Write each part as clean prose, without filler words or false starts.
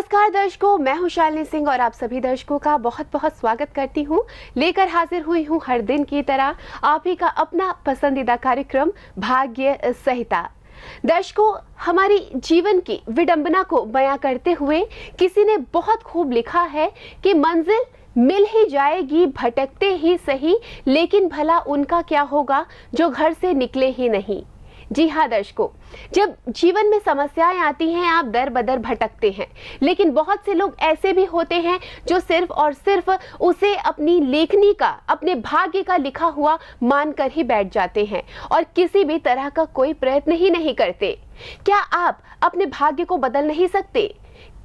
नमस्कार दर्शकों, मैं हूं शालिनी सिंह और आप सभी दर्शकों का बहुत बहुत स्वागत करती हूं। लेकर हाजिर हुई हूं हर दिन की तरह आप ही का अपना पसंदीदा कार्यक्रम भाग्य संहिता। दर्शकों, हमारी जीवन की विडंबना को बयां करते हुए किसी ने बहुत खूब लिखा है कि मंजिल मिल ही जाएगी भटकते ही सही, लेकिन भला उनका क्या होगा जो घर से निकले ही नहीं। जी हाँ दर्शकों, जब जीवन में समस्याएं आती हैं आप दर बदर भटकते हैं, लेकिन बहुत से लोग ऐसे भी होते हैं जो सिर्फ और सिर्फ उसे अपनी लेखनी का, अपने भाग्य का लिखा हुआ मानकर ही बैठ जाते हैं और किसी भी तरह का कोई प्रयत्न ही नहीं करते। क्या आप अपने भाग्य को बदल नहीं सकते?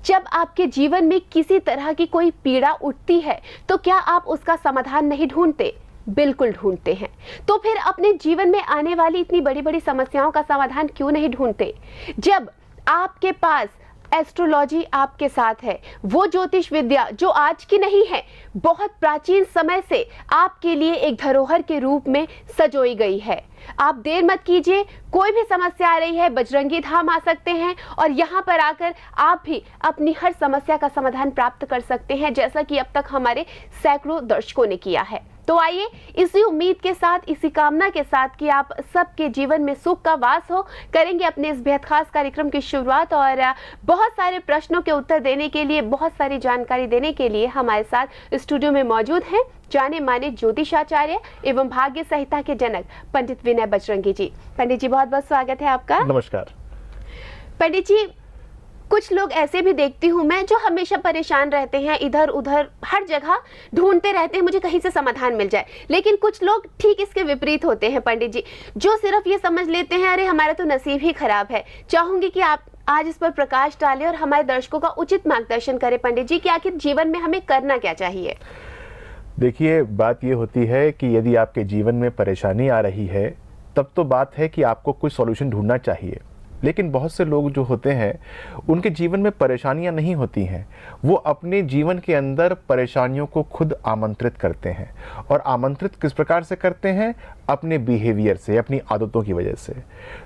जब आपके जीवन में किसी तरह की कोई पीड़ा उठती है तो क्या आप उसका समाधान नहीं ढूंढते? बिल्कुल ढूंढते हैं। तो फिर अपने जीवन में आने वाली इतनी बड़ी बड़ी समस्याओं का समाधान क्यों नहीं ढूंढते? जब आपके पास एस्ट्रोलॉजी आपके साथ है, वो ज्योतिष विद्या जो आज की नहीं है, बहुत प्राचीन समय से आपके लिए एक धरोहर के रूप में सजोई गई है। आप देर मत कीजिए, कोई भी समस्या आ रही है, बजरंगी धाम आ सकते हैं और यहाँ पर आकर आप भी अपनी हर समस्या का समाधान प्राप्त कर सकते हैं, जैसा कि अब तक हमारे सैकड़ों दर्शकों ने किया है। तो आइए इसी उम्मीद के साथ, इसी कामना के साथ कि आप सबके जीवन में सुख का वास हो, करेंगे अपने इस बेहद खास कार्यक्रम की शुरुआत। और बहुत सारे प्रश्नों के उत्तर देने के लिए, बहुत सारी जानकारी देने के लिए हमारे साथ स्टूडियो में मौजूद हैं जाने माने ज्योतिषाचार्य एवं भाग्य संहिता के जनक पंडित विनय बजरंगी जी। पंडित जी, बहुत बहुत स्वागत है आपका। नमस्कार। पंडित जी, कुछ लोग ऐसे भी देखती हूँ मैं जो हमेशा परेशान रहते हैं, इधर उधर हर जगह ढूंढते रहते हैं मुझे कहीं से समाधान मिल जाए। लेकिन कुछ लोग ठीक इसके विपरीत होते हैं पंडित जी, जो सिर्फ ये समझ लेते हैं अरे हमारा तो नसीब ही खराब है। चाहूंगी कि आप आज इस पर प्रकाश डालें और हमारे दर्शकों का उचित मार्गदर्शन करें पंडित जी कि आखिर जीवन में हमें करना क्या चाहिए। देखिए, बात ये होती है कि यदि आपके जीवन में परेशानी आ रही है तब तो बात है कि आपको कुछ सॉल्यूशन ढूंढना चाहिए। लेकिन बहुत से लोग जो होते हैं उनके जीवन में परेशानियां नहीं होती हैं, वो अपने जीवन के अंदर परेशानियों को खुद आमंत्रित करते हैं। और आमंत्रित किस प्रकार से करते हैं? अपने बिहेवियर से, अपनी आदतों की वजह से।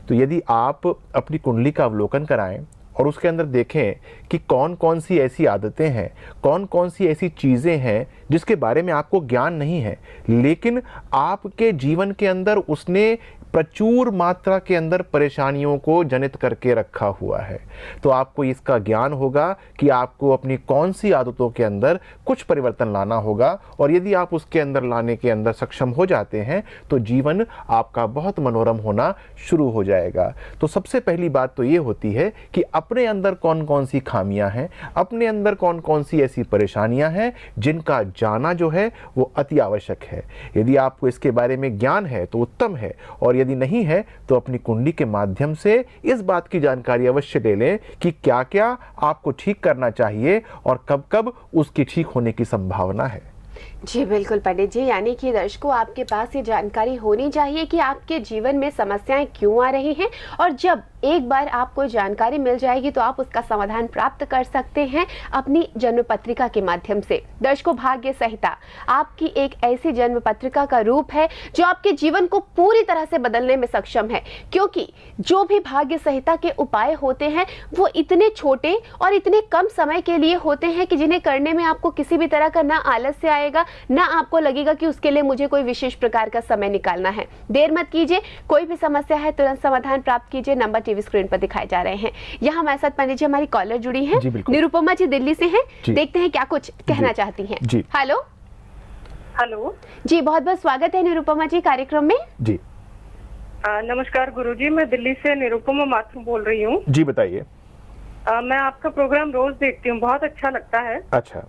तो यदि आप अपनी कुंडली का अवलोकन कराएं और उसके अंदर देखें कि कौन कौन सी ऐसी आदतें हैं, कौन कौन सी ऐसी चीज़ें हैं जिसके बारे में आपको ज्ञान नहीं है, लेकिन आपके जीवन के अंदर उसने प्रचुर मात्रा के अंदर परेशानियों को जनित करके रखा हुआ है, तो आपको इसका ज्ञान होगा कि आपको अपनी कौन सी आदतों के अंदर कुछ परिवर्तन लाना होगा। और यदि आप उसके अंदर लाने के अंदर सक्षम हो जाते हैं तो जीवन आपका बहुत मनोरम होना शुरू हो जाएगा। तो सबसे पहली बात तो ये होती है कि अपने अंदर कौन कौन सी खामियां हैं, अपने अंदर कौन कौन सी ऐसी परेशानियां हैं जिनका जाना जो है वो अति आवश्यक है। यदि आपको इसके बारे में ज्ञान है तो उत्तम है, और यदि नहीं है तो अपनी कुंडली के माध्यम से इस बात की जानकारी अवश्य ले लें कि क्या क्या आपको ठीक करना चाहिए और कब कब उसकी ठीक होने की संभावना है। जी बिल्कुल पंडित जी, यानी कि दर्शकों आपके पास ये जानकारी होनी चाहिए कि आपके जीवन में समस्याएं क्यों आ रही हैं, और जब एक बार आपको जानकारी मिल जाएगी तो आप उसका समाधान प्राप्त कर सकते हैं अपनी जन्म पत्रिका के माध्यम से। दर्शकों, भाग्य संहिता आपकी एक ऐसी जन्म पत्रिका का रूप है जो आपके जीवन को पूरी तरह से बदलने में सक्षम है, क्योंकि जो भी भाग्य संहिता के उपाय होते हैं वो इतने छोटे और इतने कम समय के लिए होते हैं कि जिन्हें करने में आपको किसी भी तरह का ना आलस्य आएगा, ना आपको लगेगा कि उसके लिए मुझे कोई विशेष प्रकार का समय निकालना है। देर मत कीजिए, कोई भी समस्या है तुरंत समाधान प्राप्त कीजिए। नंबर टीवी स्क्रीन पर दिखाए जा रहे हैं। यहाँ हमारे साथ पंडित जी हमारी कॉलर जुड़ी हैं, निरुपमा जी दिल्ली से हैं। देखते हैं क्या कुछ कहना चाहती हैं। हेलो हेलो जी, बहुत बहुत स्वागत है निरुपमा जी कार्यक्रम में। जी नमस्कार गुरुजी, मैं दिल्ली से निरुपमा माथुर बोल रही हूँ। जी बताइए। मैं आपका प्रोग्राम रोज देखती हूँ, बहुत अच्छा लगता है। अच्छा,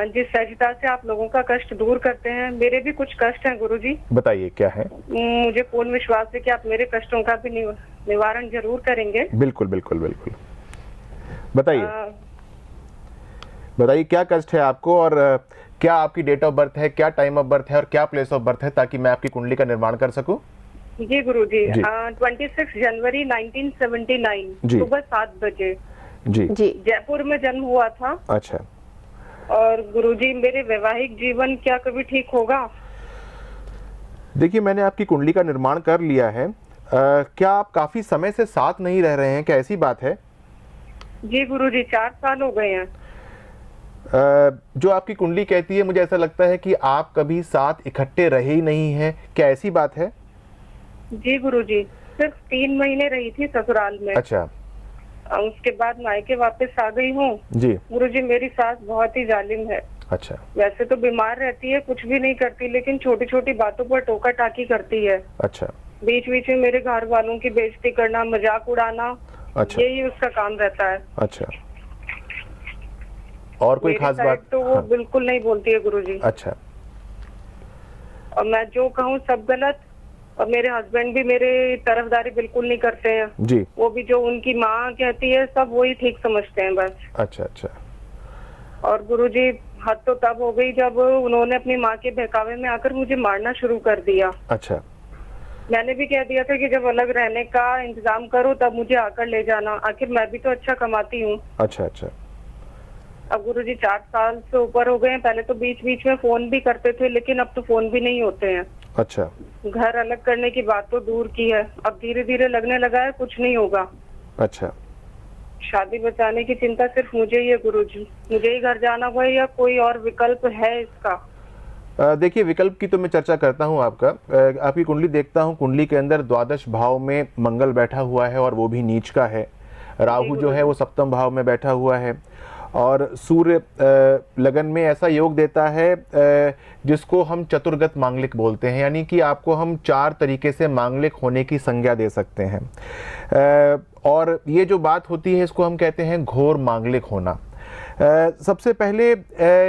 जिस सहजता से आप लोगों का कष्ट दूर करते हैं। मेरे भी कुछ कष्ट हैं गुरुजी। बताइए क्या है। मुझे पूर्ण विश्वास है कि आप मेरे कष्टों का भी निवारण जरूर करेंगे। बिल्कुल बिल्कुल बिल्कुल, बताइए बताइए क्या कष्ट है आपको, और क्या आपकी डेट ऑफ बर्थ है, क्या टाइम ऑफ बर्थ है और क्या प्लेस ऑफ बर्थ है, ताकि मैं आपकी कुंडली का निर्माण कर सकूं। जी गुरुजी, 26 जनवरी 1979 सुबह 7 बजे जी जयपुर में जन्म हुआ था। अच्छा, और गुरुजी मेरे वैवाहिक जीवन क्या कभी ठीक होगा? देखिए, मैंने आपकी कुंडली का निर्माण कर लिया है। क्या आप काफी समय से साथ नहीं रह रहे हैं, क्या ऐसी बात है? जी गुरुजी, 4 साल हो गए हैं। जो आपकी कुंडली कहती है, मुझे ऐसा लगता है कि आप कभी साथ इकट्ठे रहे ही नहीं हैं, क्या ऐसी बात है? जी गुरुजी, सिर्फ 3 महीने रही थी ससुराल में। अच्छा। उसके बाद मायके वापस आ गई हूँ। जी। गुरुजी, मेरी सास बहुत ही जालिम है। अच्छा। वैसे तो बीमार रहती है, कुछ भी नहीं करती, लेकिन छोटी छोटी बातों पर टोका टाकी करती है। अच्छा। बीच बीच में मेरे घर वालों की बेइज्जती करना, मजाक उड़ाना, अच्छा। यही उसका काम रहता है। अच्छा, और कोई मेरी खास साइड बात? तो वो हाँ। बिल्कुल नहीं बोलती है गुरुजी। अच्छा। और मैं जो कहूँ सब गलत, और मेरे हस्बैंड भी मेरे तरफदारी बिल्कुल नहीं करते हैं। जी। वो भी जो उनकी माँ कहती है सब वही ठीक समझते हैं बस। अच्छा। अच्छा। और गुरुजी, हद तो तब हो गई जब उन्होंने अपनी माँ के बहकावे में आकर मुझे मारना शुरू कर दिया। अच्छा। मैंने भी कह दिया था कि जब अलग रहने का इंतजाम करो तब मुझे आकर ले जाना, आखिर मैं भी तो अच्छा कमाती हूँ। अच्छा। अच्छा। अब गुरुजी 4 साल से ऊपर हो गए हैं। पहले तो बीच बीच में फोन भी करते थे, लेकिन अब तो फोन भी नहीं होते हैं। अच्छा। घर अलग करने की बात तो दूर की है, अब धीरे धीरे लगने लगा है कुछ नहीं होगा। अच्छा। शादी बचाने की चिंता सिर्फ मुझे ही है गुरुजी। मुझे ही घर जाना हुआ या कोई और विकल्प है इसका? देखिए, विकल्प की तो मैं चर्चा करता हूँ। आपकी कुंडली देखता हूँ, कुंडली के अंदर द्वादश भाव में मंगल बैठा हुआ है और वो भी नीच का है। राहु जो है वो सप्तम भाव में बैठा हुआ है, और सूर्य लगन में ऐसा योग देता है जिसको हम चतुर्गत मांगलिक बोलते हैं, यानी कि आपको हम 4 तरीके से मांगलिक होने की संज्ञा दे सकते हैं। और ये जो बात होती है इसको हम कहते हैं घोर मांगलिक होना। सबसे पहले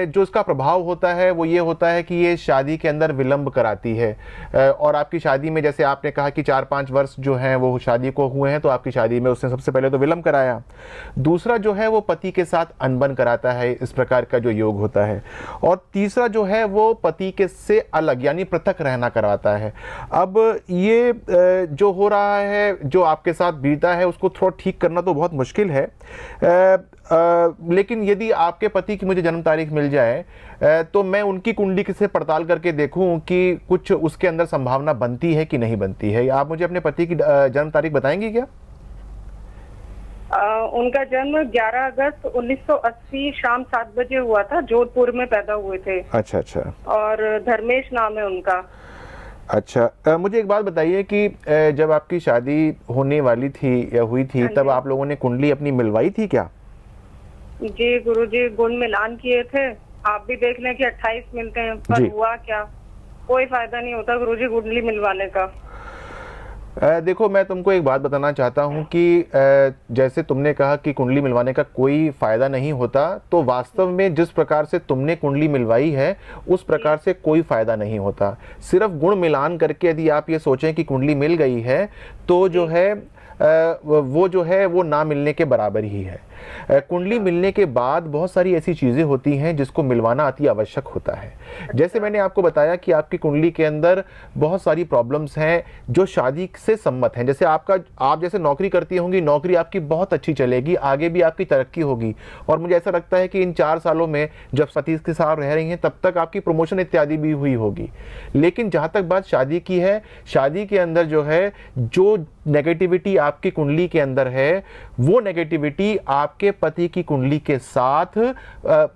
जो इसका प्रभाव होता है वो ये होता है कि ये शादी के अंदर विलंब कराती है। और आपकी शादी में, जैसे आपने कहा कि 4-5 वर्ष जो हैं वो शादी को हुए हैं, तो आपकी शादी में उसने सबसे पहले तो विलंब कराया। दूसरा जो है वो पति के साथ अनबन कराता है, इस प्रकार का जो योग होता है। और तीसरा जो है वो पति के से अलग यानी पृथक रहना करवाता है। अब ये जो हो रहा है, जो आपके साथ बीता है, उसको थोड़ा ठीक करना तो बहुत मुश्किल है। लेकिन यदि आपके पति की मुझे जन्म तारीख मिल जाए तो मैं उनकी कुंडली से पड़ताल करके देखूं कि कुछ उसके अंदर संभावना बनती है कि नहीं बनती है। आप मुझे अपने पति की जन्म तारीख बताएंगे क्या? उनका जन्म 11 अगस्त 1980 शाम 7 बजे हुआ था। जोधपुर में पैदा हुए थे। अच्छा। अच्छा। और धर्मेश नाम है उनका। अच्छा, मुझे एक बात बताइए कि जब आपकी शादी होने वाली थी या हुई थी, तब आप लोगों ने कुंडली अपनी मिलवाई थी क्या? जी गुरुजी, गुण मिलान किए थे। आप भी देख लें कि 28 मिलते हैं, पर हुआ क्या? कोई फायदा नहीं होता गुरुजी कुंडली मिलवाने का। देखो, मैं तुमको एक बात बताना चाहता हूं कि जैसे तुमने कहा कि कुंडली मिलवाने का कोई फ़ायदा नहीं होता, तो वास्तव में जिस प्रकार से तुमने कुंडली मिलवाई है उस प्रकार से कोई फ़ायदा नहीं होता। सिर्फ गुण मिलान करके यदि आप ये सोचें कि कुंडली मिल गई है, तो जो है वो जो है वो ना मिलने के बराबर ही है। कुंडली मिलने के बाद बहुत सारी ऐसी चीज़ें होती हैं जिसको मिलवाना अति आवश्यक होता है। जैसे मैंने आपको बताया कि आपकी कुंडली के अंदर बहुत सारी प्रॉब्लम्स हैं जो शादी से सम्मत हैं। जैसे आप जैसे नौकरी करती होंगी, नौकरी आपकी बहुत अच्छी चलेगी, आगे भी आपकी तरक्की होगी, और मुझे ऐसा लगता है कि इन 4 सालों में जब पति के साथ रह रही हैं तब तक आपकी प्रमोशन इत्यादि भी हुई होगी। लेकिन जहाँ तक बात शादी की है, शादी के अंदर जो है जो नेगेटिविटी आपकी कुंडली के अंदर है, वो नेगेटिविटी आपके पति की कुंडली के साथ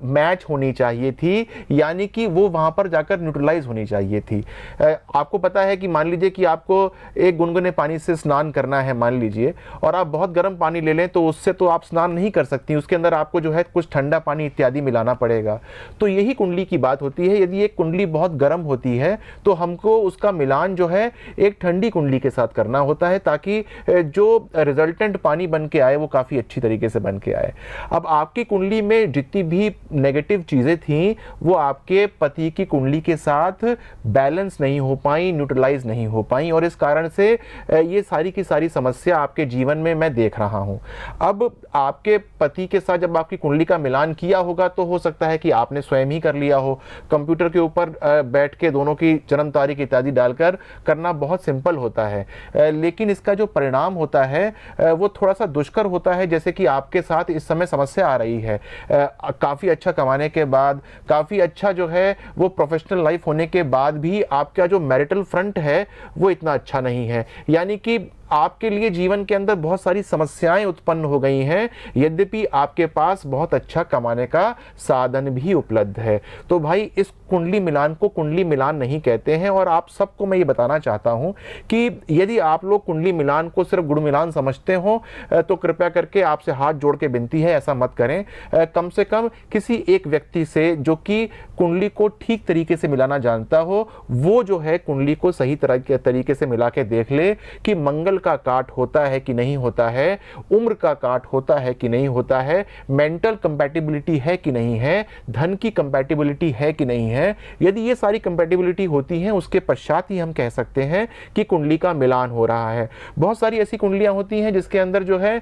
मैच होनी चाहिए थी, यानी कि वो वहां पर जाकर न्यूट्रलाइज होनी चाहिए थी। आपको पता है कि मान लीजिए कि आपको एक गुनगुने पानी से स्नान करना है, मान लीजिए, और आप बहुत गर्म पानी ले लें तो उससे तो आप स्नान नहीं कर सकती, उसके अंदर आपको जो है कुछ ठंडा पानी इत्यादि मिलाना पड़ेगा। तो यही कुंडली की बात होती है। यदि एक कुंडली बहुत गर्म होती है तो हमको उसका मिलान जो है एक ठंडी कुंडली के साथ करना होता है, ताकि जो रिजल्टेंट पानी बन के आए वो काफ़ी अच्छी तरीके से बन के आए। अब आपकी कुंडली में जितनी भी नेगेटिव चीज़ें थीं वो आपके पति की कुंडली के साथ बैलेंस नहीं हो पाई, न्यूट्रलाइज नहीं हो पाई, और इस कारण से ये सारी की सारी समस्या आपके जीवन में मैं देख रहा हूँ। अब आपके पति के साथ जब आपकी कुंडली का मिलान किया होगा तो हो सकता है कि आपने स्वयं ही कर लिया हो, कंप्यूटर के ऊपर बैठ के दोनों की जन्म तारीख इत्यादि डालकर करना बहुत सिंपल होता है, लेकिन इसका जो परिणाम होता है वो थोड़ा सा दुष्कर होता है। जैसे कि आपके साथ इस समय समस्या आ रही है, काफ़ी अच्छा कमाने के बाद, काफ़ी अच्छा जो है वो प्रोफेशनल लाइफ होने के बाद भी आपका जो मैरिटल फ्रंट है वो इतना अच्छा नहीं है, यानी कि आपके लिए जीवन के अंदर बहुत सारी समस्याएं उत्पन्न हो गई हैं, यद्यपि आपके पास बहुत अच्छा कमाने का साधन भी उपलब्ध है। तो भाई इस कुंडली मिलान को कुंडली मिलान नहीं कहते हैं। और आप सबको मैं ये बताना चाहता हूं कि यदि आप लोग कुंडली मिलान को सिर्फ गुण मिलान समझते हो तो कृपया करके आपसे हाथ जोड़ के विनती है, ऐसा मत करें। कम से कम किसी एक व्यक्ति से जो कि कुंडली को ठीक तरीके से मिलाना जानता हो, वो जो है कुंडली को सही तरह के तरीके से मिला के देख ले कि मंगल का काट होता है कि नहीं होता है, उम्र का काट होता है कि नहीं होता है, मेंटल कंपैटिबिलिटी है कि नहीं है, धन की कंपैटिबिलिटी है कि नहीं है। यदि ये सारी कंपैटिबिलिटी होती है उसके पश्चात ही हम कह सकते हैं कि कुंडली का मिलान हो रहा है। बहुत सारी ऐसी कुंडलियां होती हैं जिसके अंदर जो है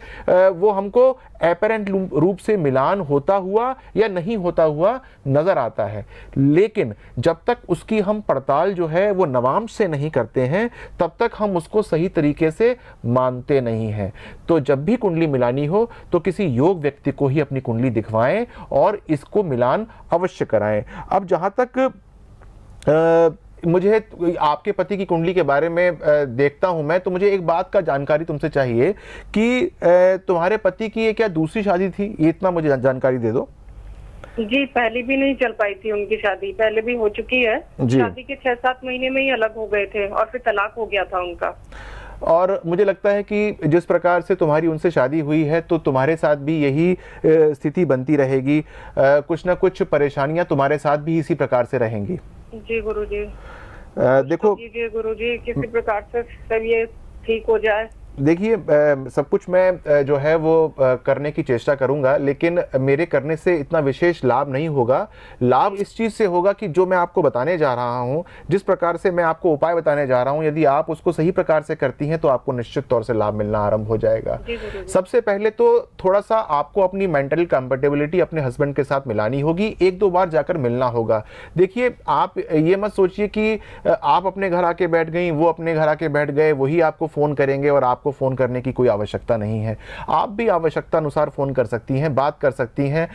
वो हमको एपरेंट रूप से मिलान होता हुआ या नहीं होता हुआ नजर आता है, लेकिन जब तक उसकी हम पड़ताल जो है वो नवांश से नहीं करते हैं तब तक हम उसको सही तरीके से मानते नहीं हैं। तो जब भी कुंडली मिलानी हो तो किसी योग व्यक्ति को ही अपनी कुंडली दिखवाएं और इसको मिलान अवश्य कराएं। अब जहां तक मुझे आपके पति की कुंडली के बारे में देखता हूं मैं, तो मुझे एक बात का जानकारी तुमसे चाहिए कि तुम्हारे पति की ये क्या दूसरी शादी थी? ये इतना मुझे जानकारी दे दो। जी, पहले भी नहीं चल पाई थी उनकी शादी, पहले भी हो चुकी है। शादी के 6-7 महीने में ही अलग हो गए थे और फिर तलाक हो गया था उनका। और मुझे लगता है कि जिस प्रकार से तुम्हारी उनसे शादी हुई है तो तुम्हारे साथ भी यही स्थिति बनती रहेगी, कुछ ना कुछ परेशानियां तुम्हारे साथ भी इसी प्रकार से रहेंगी। जी गुरुजी, देखो गुरुजी किसी प्रकार से सब ये ठीक हो जाए। देखिए सब कुछ मैं जो है वो करने की चेष्टा करूंगा, लेकिन मेरे करने से इतना विशेष लाभ नहीं होगा। लाभ इस चीज़ से होगा कि जो मैं आपको बताने जा रहा हूं, जिस प्रकार से मैं आपको उपाय बताने जा रहा हूं, यदि आप उसको सही प्रकार से करती हैं तो आपको निश्चित तौर से लाभ मिलना आरंभ हो जाएगा। सबसे पहले तो थोड़ा सा आपको अपनी मेंटल कंफर्टेबिलिटी अपने हस्बैंड के साथ मिलानी होगी, 1-2 बार जाकर मिलना होगा। देखिए आप ये मत सोचिए कि आप अपने घर आके बैठ गई, वो अपने घर आके बैठ गए, वही आपको फ़ोन करेंगे और आपको फोन करने की कोई आवश्यकता नहीं है। आप भी आवश्यकता अनुसार फोन कर सकती हैं, बात कर सकती हैं,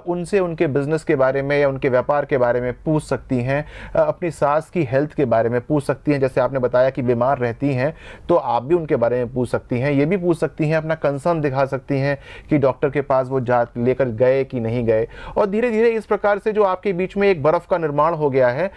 उनसे उनके बिजनेस के बारे में या उनके व्यापार के बारे में पूछ सकती हैं, अपनी सास की हेल्थ के बारे में पूछ सकती हैं। जैसे आपने बताया कि बीमार रहती हैं तो आप भी उनके बारे में पूछ सकती हैं। ये भी पूछ सकती हैं, अपना कंसर्न दिखा सकती हैं कि डॉक्टर के पास वो जा लेकर गए कि नहीं गए। और धीरे धीरे इस प्रकार से जो आपके बीच में एक बर्फ का निर्माण हो गया है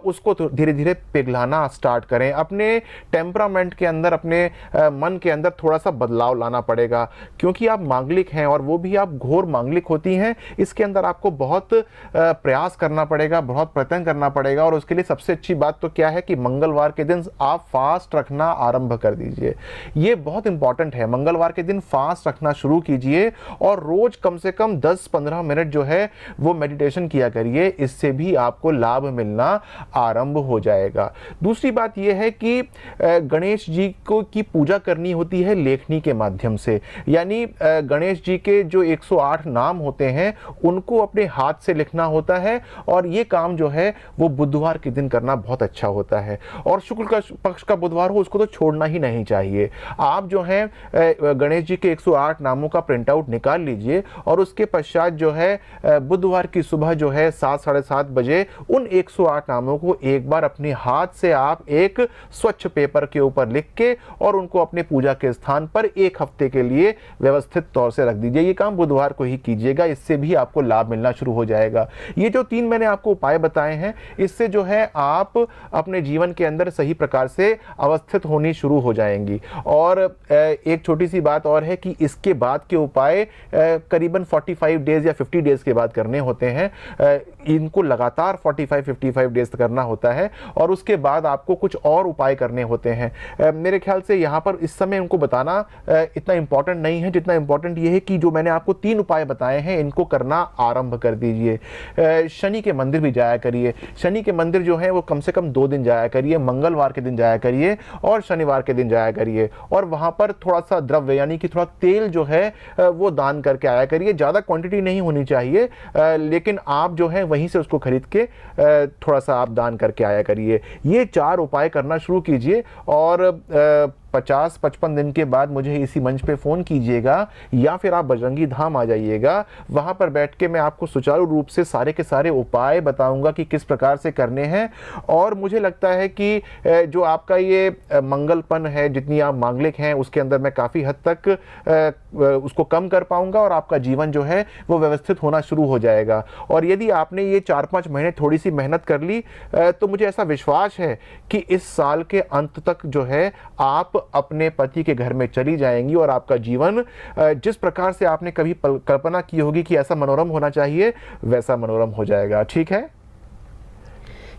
उसको धीरे धीरे पिघलाना स्टार्ट करें। अपने टेम्परामेंट के अंदर, अपने मन के अंदर थोड़ा सा बदलाव लाना पड़ेगा, क्योंकि आप मांगलिक हैं और वो भी आप घोर मांगलिक होती हैं। इसके अंदर आपको बहुत प्रयास करना पड़ेगा, बहुत प्रयत्न करना पड़ेगा। और उसके लिए सबसे अच्छी बात तो क्या है कि मंगलवार के दिन आप फास्ट रखना आरंभ कर दीजिए। ये बहुत इंपॉर्टेंट है। मंगलवार के दिन फास्ट रखना शुरू कीजिए और रोज कम से कम 10-15 मिनट जो है वो मेडिटेशन किया करिए। इससे भी आपको लाभ मिलना आरंभ हो जाएगा। दूसरी बात यह है कि गणेश जी को की पूजा करनी होती है लेखनी के माध्यम से, यानी गणेश जी के जो 108 नाम होते हैं उनको अपने हाथ से लिखना होता है। और ये काम जो है वो बुधवार के दिन करना बहुत अच्छा होता है। और शुक्ल का पक्ष का बुधवार हो उसको तो छोड़ना ही नहीं चाहिए। आप जो है गणेश जी के 108 नामों का प्रिंट आउट निकाल लीजिए और उसके पश्चात जो है बुधवार की सुबह जो है 7-7:30 बजे उन 108 नामों को एक बार अपने हाथ से आप एक स्वच्छ पेपर के ऊपर लिख के और उनको अपने पूजा के स्थान पर 1 हफ्ते के लिए व्यवस्थित तौर से रख दीजिए। ये काम बुधवार को ही कीजिएगा, इससे भी आपको लाभ मिलना शुरू हो जाएगा। ये जो 3 मैंने आपको उपाय बताए हैं, इससे जो है आप अपने जीवन के अंदर सही प्रकार से अवस्थित होनी शुरू हो जाएंगी। और एक छोटी सी बात और है कि इसके बाद के उपाय करीबन 45 डेज या 50 डेज के बाद करने होते हैं। इनको लगातार 45-55 डेज करना होता है और उसके बाद आपको कुछ और उपाय करने होते हैं। मेरे ख्याल से यहाँ पर इस समय उनको बताना इतना इंपॉर्टेंट नहीं है, जितना इंपॉर्टेंट ये है कि जो मैंने आपको 3 उपाय बताए हैं इनको करना आरंभ कर दीजिए। शनि के मंदिर भी जाया करिए। शनि के मंदिर जो है वो कम से कम 2 दिन जाया करिए, मंगलवार के दिन जाया करिए और शनिवार के दिन जाया करिए। और वहां पर थोड़ा सा द्रव्य यानी कि थोड़ा तेल जो है वो दान करके आया करिए। ज़्यादा क्वांटिटी नहीं होनी चाहिए, लेकिन आप जो है वहीं से उसको खरीद के थोड़ा सा आप दान करके आया करिए। ये 4 उपाय करना शुरू कीजिए और 50-55 दिन के बाद मुझे इसी मंच पे फ़ोन कीजिएगा, या फिर आप बजरंगी धाम आ जाइएगा। वहाँ पर बैठ के मैं आपको सुचारू रूप से सारे के सारे उपाय बताऊंगा कि किस प्रकार से करने हैं। और मुझे लगता है कि जो आपका ये मंगलपन है, जितनी आप मांगलिक हैं, उसके अंदर मैं काफ़ी हद तक उसको कम कर पाऊंगा और आपका जीवन जो है वो व्यवस्थित होना शुरू हो जाएगा। और यदि आपने ये 4-5 महीने थोड़ी सी मेहनत कर ली तो मुझे ऐसा विश्वास है कि इस साल के अंत तक जो है आप अपने पति के घर में चली जाएंगी और आपका जीवन जिस प्रकार से आपने कभी कल्पना की होगी कि ऐसा मनोरम होना चाहिए, वैसा मनोरम हो जाएगा। ठीक है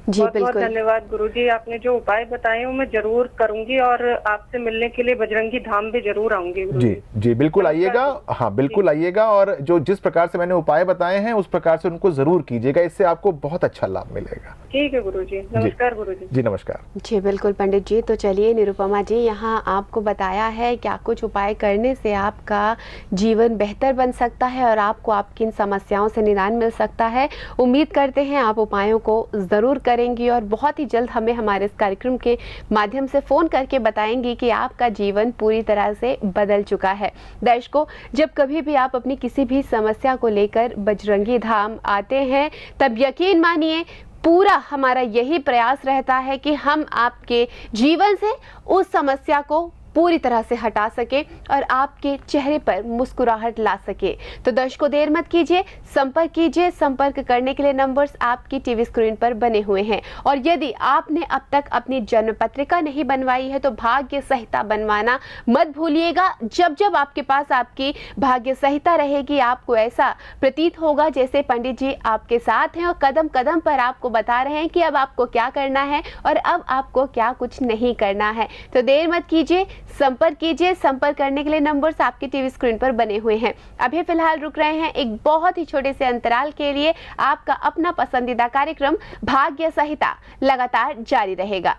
जी, बहुत बहुत बिल्कुल। धन्यवाद गुरुजी, आपने जो उपाय बताए वो मैं जरूर करूंगी और आपसे मिलने के लिए बजरंगी धाम भी जरूर आऊंगी गुरुजी। जी जी, बिल्कुल आइएगा। हाँ, बिल्कुल आइएगा, और जो जिस प्रकार से मैंने उपाय बताए हैं उस प्रकार से उनको जरूर कीजिएगा, इससे आपको बहुत अच्छा लाभ मिलेगा। ठीक है गुरुजी, नमस्कार गुरुजी। जी नमस्कार। जी बिल्कुल पंडित जी। तो चलिए निरुपमा जी, यहाँ आपको बताया है क्या कुछ उपाय करने से आपका जीवन बेहतर बन सकता है और आपको आपकी इन समस्याओं से निदान मिल सकता है। उम्मीद करते हैं आप उपायों को ज़रूर करेंगी और बहुत ही जल्द हमें हमारे इस कार्यक्रम के माध्यम से फ़ोन करके बताएंगी कि आपका जीवन पूरी तरह से बदल चुका है। दर्शकों, जब कभी भी आप अपनी किसी भी समस्या को लेकर बजरंगी धाम आते हैं, तब यकीन मानिए पूरा हमारा यही प्रयास रहता है कि हम आपके जीवन से उस समस्या को पूरी तरह से हटा सके और आपके चेहरे पर मुस्कुराहट ला सके। तो दर्शकों, देर मत कीजिए, संपर्क कीजिए। संपर्क करने के लिए नंबर्स आपकी टीवी स्क्रीन पर बने हुए हैं। और यदि आपने अब तक अपनी जन्म पत्रिका नहीं बनवाई है तो भाग्य संहिता बनवाना मत भूलिएगा। जब जब आपके पास आपकी भाग्य संहिता रहेगी, आपको ऐसा प्रतीत होगा जैसे पंडित जी आपके साथ हैं और कदम कदम पर आपको बता रहे हैं कि अब आपको क्या करना है और अब आपको क्या कुछ नहीं करना है। तो देर मत कीजिए, संपर्क कीजिए। संपर्क करने के लिए नंबर्स आपकी टीवी स्क्रीन पर बने हुए हैं। अभी फिलहाल रुक रहे हैं एक बहुत ही छोटे से अंतराल के लिए। आपका अपना पसंदीदा कार्यक्रम भाग्य संहिता लगातार जारी रहेगा।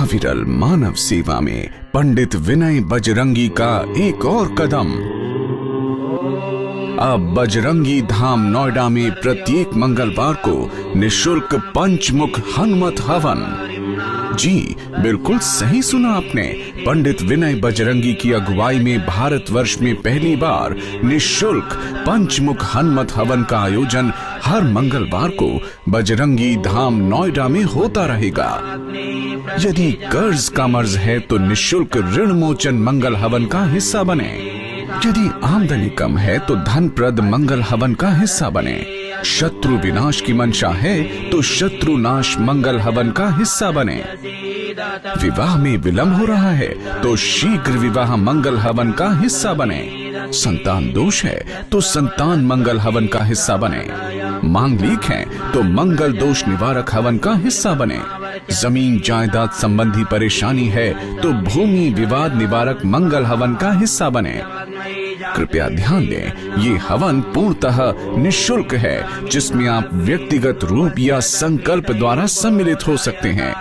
अविरल मानव सेवा में पंडित विनय बजरंगी का एक और कदम। अब बजरंगी धाम नोएडा में प्रत्येक मंगलवार को निःशुल्क पंचमुख हनुमत हवन। जी बिल्कुल सही सुना आपने, पंडित विनय बजरंगी की अगुवाई में भारतवर्ष में पहली बार निःशुल्क पंचमुख हनुमत हवन का आयोजन हर मंगलवार को बजरंगी धाम नोएडा में होता रहेगा। यदि कर्ज का मर्ज है तो निःशुल्क ऋण मोचन मंगल हवन का हिस्सा बने। यदि आमदनी कम है तो धनप्रद मंगल हवन का हिस्सा बने। शत्रु विनाश की मंशा है तो शत्रु नाश मंगल हवन का हिस्सा बने। विवाह में विलंब हो रहा है तो शीघ्र विवाह मंगल हवन का हिस्सा बने। संतान दोष है तो संतान मंगल हवन का हिस्सा बने। मांगलिक हैं तो मंगल दोष निवारक हवन का हिस्सा बने। जमीन जायदाद संबंधी परेशानी है तो भूमि विवाद निवारक मंगल हवन का हिस्सा बने। कृपया ध्यान दें, ये हवन पूर्णतः निःशुल्क है, जिसमें आप व्यक्तिगत रूप या संकल्प द्वारा सम्मिलित हो सकते हैं।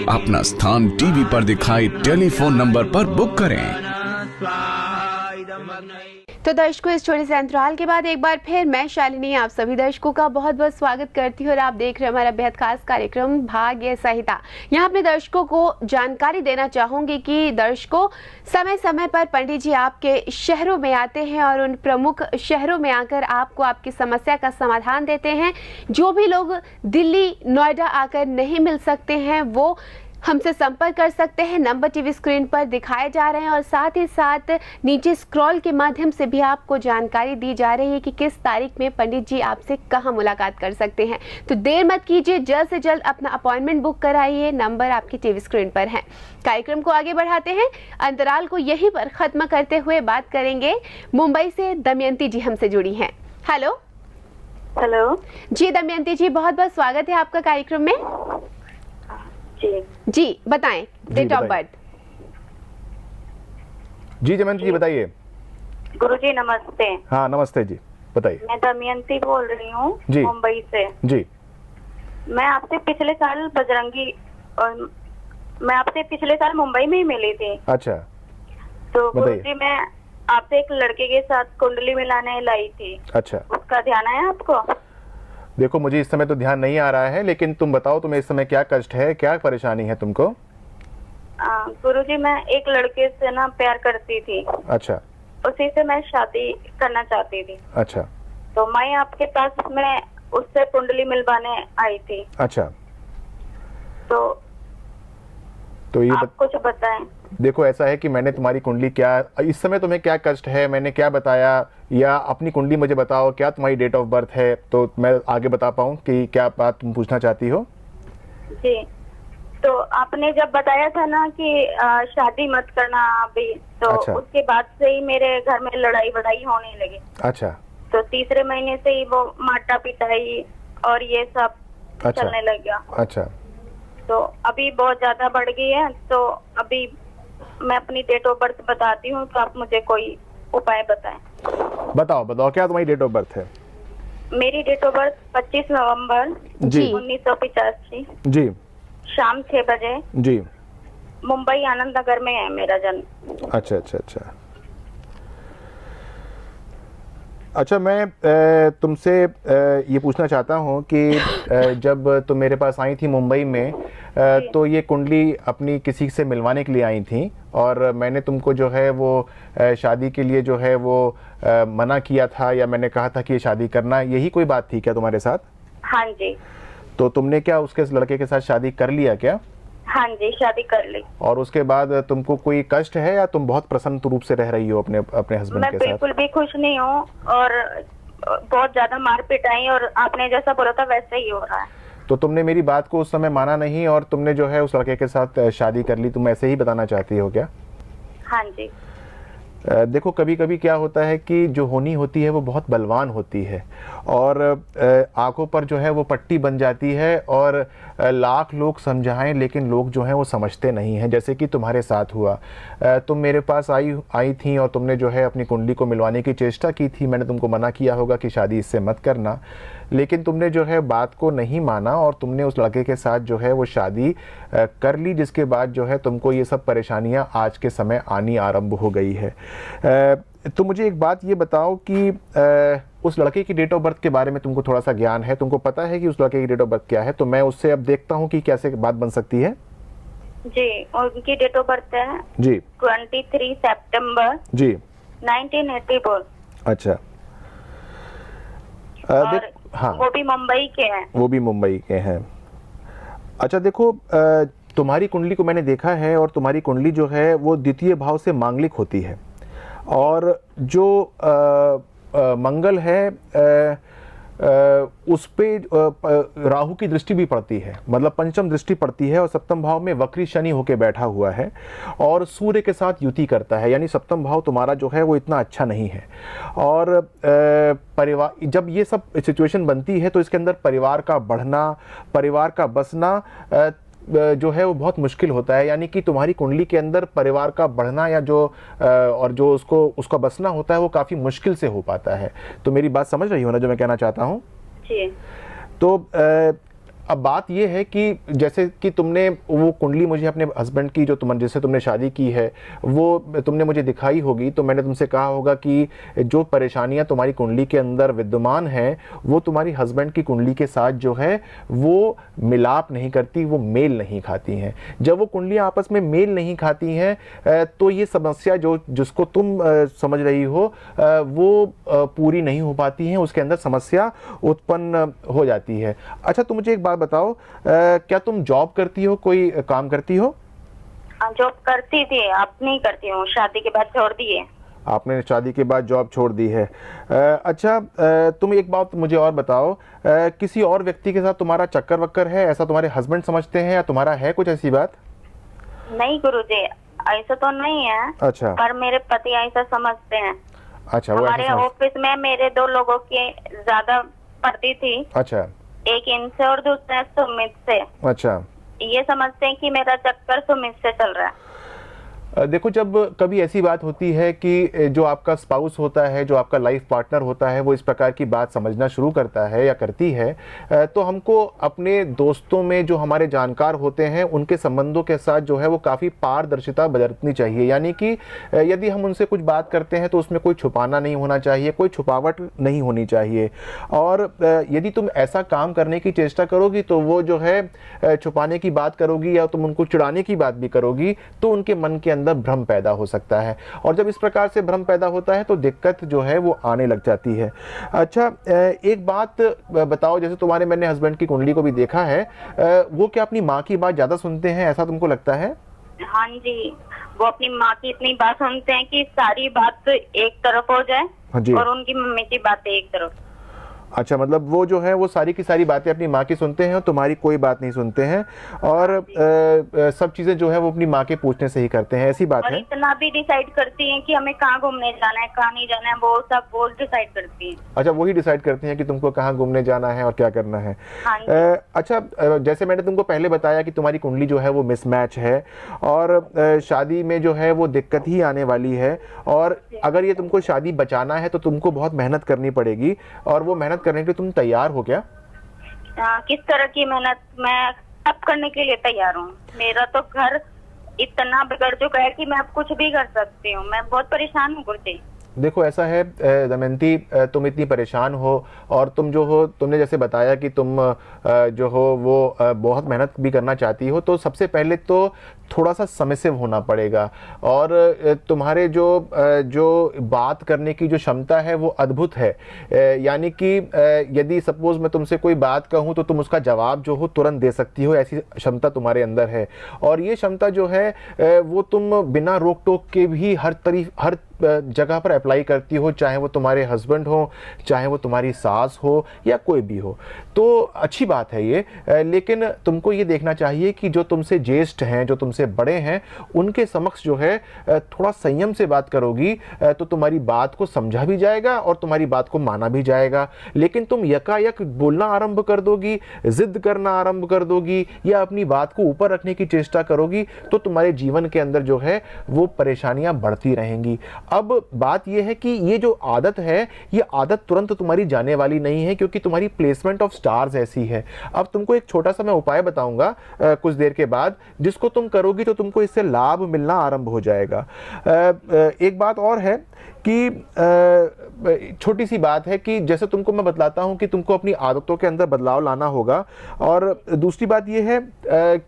अपना स्थान टीवी पर दिखाए टेलीफोन नंबर पर बुक करें। तो दर्शकों, इस छोटे से अंतराल के बाद एक बार फिर मैं शालिनी आप सभी दर्शकों का बहुत बहुत स्वागत करती हूँ और आप देख रहे हैं हमारा बेहद खास कार्यक्रम भाग्य संहिता। यहाँ अपने दर्शकों को जानकारी देना चाहूंगी कि दर्शकों, समय समय पर पंडित जी आपके शहरों में आते हैं और उन प्रमुख शहरों में आकर आपको आपकी समस्या का समाधान देते हैं। जो भी लोग दिल्ली नोएडा आकर नहीं मिल सकते हैं वो हमसे संपर्क कर सकते हैं। नंबर टीवी स्क्रीन पर दिखाए जा रहे हैं और साथ ही साथ नीचे स्क्रॉल के माध्यम से भी आपको जानकारी दी जा रही है कि किस तारीख में पंडित जी आपसे कहां मुलाकात कर सकते हैं। तो देर मत कीजिए, जल्द से जल्द अपना अपॉइंटमेंट बुक कराइए। नंबर आपकी टीवी स्क्रीन पर है। कार्यक्रम को आगे बढ़ाते हैं, अंतराल को यहीं पर खत्म करते हुए बात करेंगे। मुंबई से दमयंती जी हमसे जुड़ी हैं। हेलो हेलो जी दमयंती जी, बहुत बहुत स्वागत है आपका कार्यक्रम में। जी बताएं डेट ऑफ बर्थ। जी दमयंती जी बताइए। गुरुजी नमस्ते। हाँ नमस्ते जी, बताइए। मैं दमयंती बोल रही हूँ मुंबई से। जी मैं आपसे पिछले साल मुंबई में ही मिली थी। अच्छा, तो गुरुजी मैं आपसे एक लड़के के साथ कुंडली मिलाने लाई थी। अच्छा, उसका ध्यान है आपको? देखो मुझे इस समय तो ध्यान नहीं आ रहा है, लेकिन तुम बताओ तुम्हें इस समय क्या कष्ट है, क्या परेशानी है तुमको? गुरुजी मैं एक लड़के से ना प्यार करती थी, अच्छा उसी से मैं शादी करना चाहती थी। अच्छा तो मैं आपके पास में उससे कुंडली मिलवाने आई थी। अच्छा। तो ये आप कुछ बताएं। देखो ऐसा है कि मैंने तुम्हारी कुंडली, क्या इस समय तुम्हें क्या कष्ट है, मैंने क्या बताया, या अपनी कुंडली मुझे बताओ, क्या तुम्हारी डेट ऑफ बर्थ है, तो मैं आगे बता पाऊँ कि क्या बात तुम पूछना चाहती हो। जी, तो आपने जब बताया था ना कि शादी मत करना अभी, तो अच्छा। उसके बाद से ही मेरे घर में लड़ाई वड़ाई होने लगी। अच्छा। तो तीसरे महीने से ही वो माटा पिटाई और ये सब अच्छा। चलने लग गया। अच्छा। तो अभी बहुत ज्यादा बढ़ गई है। तो अभी मैं अपनी डेट ऑफ बर्थ बताती हूँ, तो आप मुझे कोई उपाय बताएं। बताओ बताओ, क्या तुम्हारी डेट ऑफ बर्थ है। मेरी डेट ऑफ बर्थ 25 नवंबर जी। 1985 जी शाम 6 बजे, जी। मुंबई आनंद नगर में है मेरा जन्म। अच्छा अच्छा अच्छा। अच्छा, मैं तुमसे ये पूछना चाहता हूँ कि जब तुम मेरे पास आई थी मुंबई में, तो ये कुंडली अपनी किसी से मिलवाने के लिए आई थी, और मैंने तुमको जो है वो शादी के लिए जो है वो मना किया था, या मैंने कहा था कि ये शादी करना, यही कोई बात थी क्या तुम्हारे साथ? हाँ जी। तो तुमने क्या उसके लड़के के साथ शादी कर लिया क्या? हाँ जी, शादी कर ली। और उसके बाद तुमको कोई कष्ट है, या तुम बहुत प्रसन्न रूप से रह रही हो अपने हस्बैंड मैं के साथ? बिल्कुल भी खुश नहीं हूँ, और बहुत ज्यादा मार पिटाई, और आपने जैसा बोला था वैसे ही हो रहा है। तो तुमने मेरी बात को उस समय माना नहीं, और तुमने जो है उस लड़के के साथ शादी कर ली, तुम ऐसे ही बताना चाहती हो क्या? हाँ जी। देखो, कभी कभी क्या होता है कि जो होनी होती है वो बहुत बलवान होती है, और आंखों पर जो है वो पट्टी बन जाती है, और लाख लोग समझाएं लेकिन लोग जो हैं वो समझते नहीं हैं, जैसे कि तुम्हारे साथ हुआ। तुम मेरे पास आई थी, और तुमने जो है अपनी कुंडली को मिलवाने की चेष्टा की थी। मैंने तुमको मना किया होगा कि शादी इससे मत करना, लेकिन तुमने जो है बात को नहीं माना, और तुमने उस लड़के के साथ जो है वो शादी कर ली, जिसके बाद जो है तुमको ये सब परेशानियां आज के समय आनी आरंभ हो गई है। तो मुझे एक बात ये बताओ कि उस लड़के की डेट ऑफ बर्थ के बारे में तुमको थोड़ा सा ज्ञान है, तुमको पता है कि उस लड़के की डेट ऑफ बर्थ क्या है? तो मैं उससे अब देखता हूँ कि कैसे बात बन सकती है। जी, उनकी डेट ऑफ बर्थ है जी 23 सितंबर जी 1984। अच्छा। हाँ, वो भी मुंबई के हैं। वो भी मुंबई के हैं। अच्छा, देखो, तुम्हारी कुंडली को मैंने देखा है, और तुम्हारी कुंडली जो है वो द्वितीय भाव से मांगलिक होती है, और जो मंगल है उस पे राहु की दृष्टि भी पड़ती है, मतलब पंचम दृष्टि पड़ती है, और सप्तम भाव में वक्री शनि होके बैठा हुआ है, और सूर्य के साथ युति करता है, यानी सप्तम भाव तुम्हारा जो है वो इतना अच्छा नहीं है। और परिवार, जब ये सब सिचुएशन बनती है तो इसके अंदर परिवार का बढ़ना, परिवार का बसना जो है वो बहुत मुश्किल होता है, यानी कि तुम्हारी कुंडली के अंदर परिवार का बढ़ना या जो और जो उसका बसना होता है वो काफ़ी मुश्किल से हो पाता है। तो मेरी बात समझ रही हो ना जो मैं कहना चाहता हूँ? जी। तो अब बात ये है कि जैसे कि तुमने वो कुंडली मुझे अपने हस्बैंड की, जो जिससे तुमने शादी की है, वो तुमने मुझे दिखाई होगी, तो मैंने तुमसे कहा होगा कि जो परेशानियां तुम्हारी कुंडली के अंदर विद्यमान हैं वो तुम्हारी हस्बैंड की कुंडली के साथ जो है वो मिलाप नहीं करती, वो मेल नहीं खाती हैं। जब वो कुंडलियां आपस में मेल नहीं खाती हैं तो ये समस्या जिसको तुम समझ रही हो वो पूरी नहीं हो पाती हैं, उसके अंदर समस्या उत्पन्न हो जाती है। अच्छा, तुम मुझे एक बात बताओ, क्या तुम जॉब करती हो, कोई काम करती हो? जॉब करती थी, अब नहीं करती हूँ, शादी के बाद छोड़ दी है। आपने शादी के बाद जॉब छोड़ दी है। अच्छा, तुम एक बात मुझे और बताओ, किसी और व्यक्ति के साथ तुम्हारा चक्कर वक्कर है, ऐसा तुम्हारे हस्बैंड समझते हैं, या तुम्हारा है कुछ ऐसी बात? नहीं गुरुजी, ऐसा तो नहीं है। अच्छा। पर मेरे पति ऐसा समझते हैं। अच्छा, वो हमारे ऑफिस में मेरे 2 लोगों की ज्यादा पड़ती थी। अच्छा। एक इनसे और दूसरा सुमित से। अच्छा। ये समझते हैं कि मेरा चक्कर सुमित से चल रहा है। देखो, जब कभी ऐसी बात होती है कि जो आपका स्पाउस होता है, जो आपका लाइफ पार्टनर होता है, वो इस प्रकार की बात समझना शुरू करता है या करती है, तो हमको अपने दोस्तों में जो हमारे जानकार होते हैं उनके संबंधों के साथ जो है वो काफ़ी पारदर्शिता बरतनी चाहिए। यानी कि यदि हम उनसे कुछ बात करते हैं तो उसमें कोई छुपाना नहीं होना चाहिए, कोई छुपावट नहीं होनी चाहिए। और यदि तुम ऐसा काम करने की चेष्टा करोगी तो वो जो है छुपाने की बात करोगी या तुम उनको चिढ़ाने की बात भी करोगी तो उनके मन के अंदर भ्रम पैदा हो सकता है, और जब इस प्रकार से भ्रम पैदा होता है तो दिक्कत जो है वो आने लग जाती है। अच्छा, एक बात बताओ, जैसे तुम्हारे मैंने हस्बैंड की कुंडली को भी देखा है, वो क्या अपनी माँ की बात ज्यादा सुनते हैं, ऐसा तुमको लगता है? हाँ जी, वो अपनी माँ की इतनी बात सुनते हैं कि सारी बात एक तरफ हो जाए। हाँ जी। और उनकी मम्मी की बातें एक तरफ। अच्छा, मतलब वो जो है वो सारी की सारी बातें अपनी माँ की सुनते हैं और तुम्हारी कोई बात नहीं सुनते हैं, और सब चीज़ें जो है वो अपनी माँ के पूछने से ही करते हैं, ऐसी बात और है? इतना भी डिसाइड करती हैं कि हमें कहाँ घूमने जाना है, कहाँ नहीं जाना है, वो सब वो डिसाइड करती हैं। अच्छा, वही डिसाइड करती हैं कि तुमको कहाँ घूमने जाना है और क्या करना है। हाँ जी। अच्छा, जैसे मैंने तुमको पहले बताया कि तुम्हारी कुंडली जो है वो मिसमैच है, और शादी में जो है वो दिक्कत ही आने वाली है, और अगर ये तुमको शादी बचाना है तो तुमको बहुत मेहनत करनी पड़ेगी, और वो मेहनत करने के लिए तुम तैयार हो क्या? किस तरह की मेहनत? मैं सब करने के लिए तैयार हूँ। मेरा तो घर इतना बिगड़ चुका है कि मैं अब कुछ भी कर सकती हूँ। मैं बहुत परेशान हूँ गुरुजी। देखो, ऐसा है दमयंती, तुम इतनी परेशान हो, और तुम जो हो, तुमने जैसे बताया कि तुम जो हो वो बहुत मेहनत भी करना चाहती हो, तो सबसे पहले तो थोड़ा सा सबमिसिव होना पड़ेगा, और तुम्हारे जो बात करने की जो क्षमता है वो अद्भुत है। यानी कि यदि सपोज मैं तुमसे कोई बात कहूँ तो तुम उसका जवाब जो हो तुरंत दे सकती हो, ऐसी क्षमता तुम्हारे अंदर है। और ये क्षमता जो है वो तुम बिना रोक टोक के भी हर जगह पर अप्लाई करती हो, चाहे वो तुम्हारे हस्बैंड हो, चाहे वो तुम्हारी सास हो, या कोई भी हो, तो अच्छी बात है ये। लेकिन तुमको ये देखना चाहिए कि जो तुमसे ज्येष्ठ हैं, जो तुमसे बड़े हैं, उनके समक्ष जो है थोड़ा संयम से बात करोगी तो तुम्हारी बात को समझा भी जाएगा और तुम्हारी बात को माना भी जाएगा। लेकिन तुम यकायक बोलना आरंभ कर दोगी, जिद करना आरंभ कर दोगी, या अपनी बात को ऊपर रखने की चेष्टा करोगी, तो तुम्हारे जीवन के अंदर जो है वो परेशानियां बढ़ती रहेंगी। अब बात यह है कि ये जो आदत है, ये आदत तुरंत तुम्हारी जाने वाली नहीं है, क्योंकि तुम्हारी प्लेसमेंट ऑफ स्टार्स ऐसी है। अब तुमको एक छोटा सा मैं उपाय बताऊंगा कुछ देर के बाद, जिसको तुम करोगी तो तुमको इससे लाभ मिलना आरंभ हो जाएगा। एक बात और है कि छोटी सी बात है कि जैसे तुमको मैं बतलाता हूं कि तुमको अपनी आदतों के अंदर बदलाव लाना होगा, और दूसरी बात यह है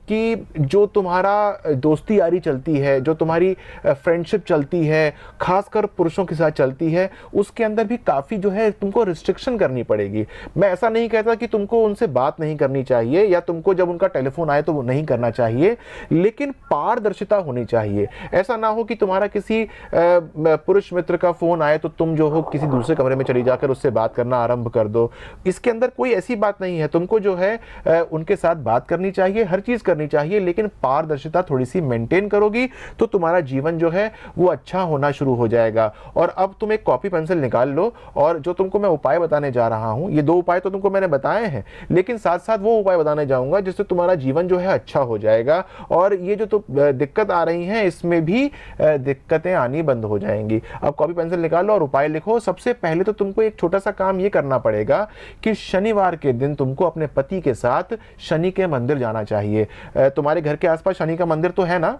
कि जो तुम्हारा दोस्ती यारी चलती है, जो तुम्हारी फ्रेंडशिप चलती है, खासकर पुरुषों के साथ चलती है, उसके अंदर भी काफ़ी जो है तुमको रिस्ट्रिक्शन करनी पड़ेगी। मैं ऐसा नहीं कहता कि तुमको उनसे बात नहीं करनी चाहिए, या तुमको जब उनका टेलीफोन आए तो वो नहीं करना चाहिए, लेकिन पारदर्शिता होनी चाहिए। ऐसा ना हो कि तुम्हारा किसी पुरुष मित्र का फोन आए तो तुम जो हो किसी दूसरे कमरे में चली जाकर उससे बात करना आरंभ कर दो। इसके अंदर कोई ऐसी बात नहीं है। तुमको जो है उनके साथ बात करनी चाहिए, हर चीज करनी चाहिए, लेकिन पारदर्शिता थोड़ी सी मेंटेन करोगी तो तुम्हारा जीवन जो है वो अच्छा होना शुरू हो जाएगा। और अब तुम एक कॉपी पेंसिल निकाल लो, और जो तुमको मैं उपाय बताने जा रहा हूं, ये 2 उपाय तो तुमको मैंने बताए हैं, लेकिन साथ साथ वो उपाय बताने जाऊंगा जिससे तुम्हारा जीवन जो है अच्छा हो जाएगा, और ये जो दिक्कत आ रही है इसमें भी दिक्कतें आनी बंद हो जाएंगी। अब कॉपी पेंसिल निकालो और उपाय लिखो। सबसे पहले तो तुमको एक छोटा सा काम ये करना पड़ेगा कि शनिवार के दिन तुमको अपने पति के साथ शनि के मंदिर जाना चाहिए। तुम्हारे घर के आसपास शनि का मंदिर तो है ना?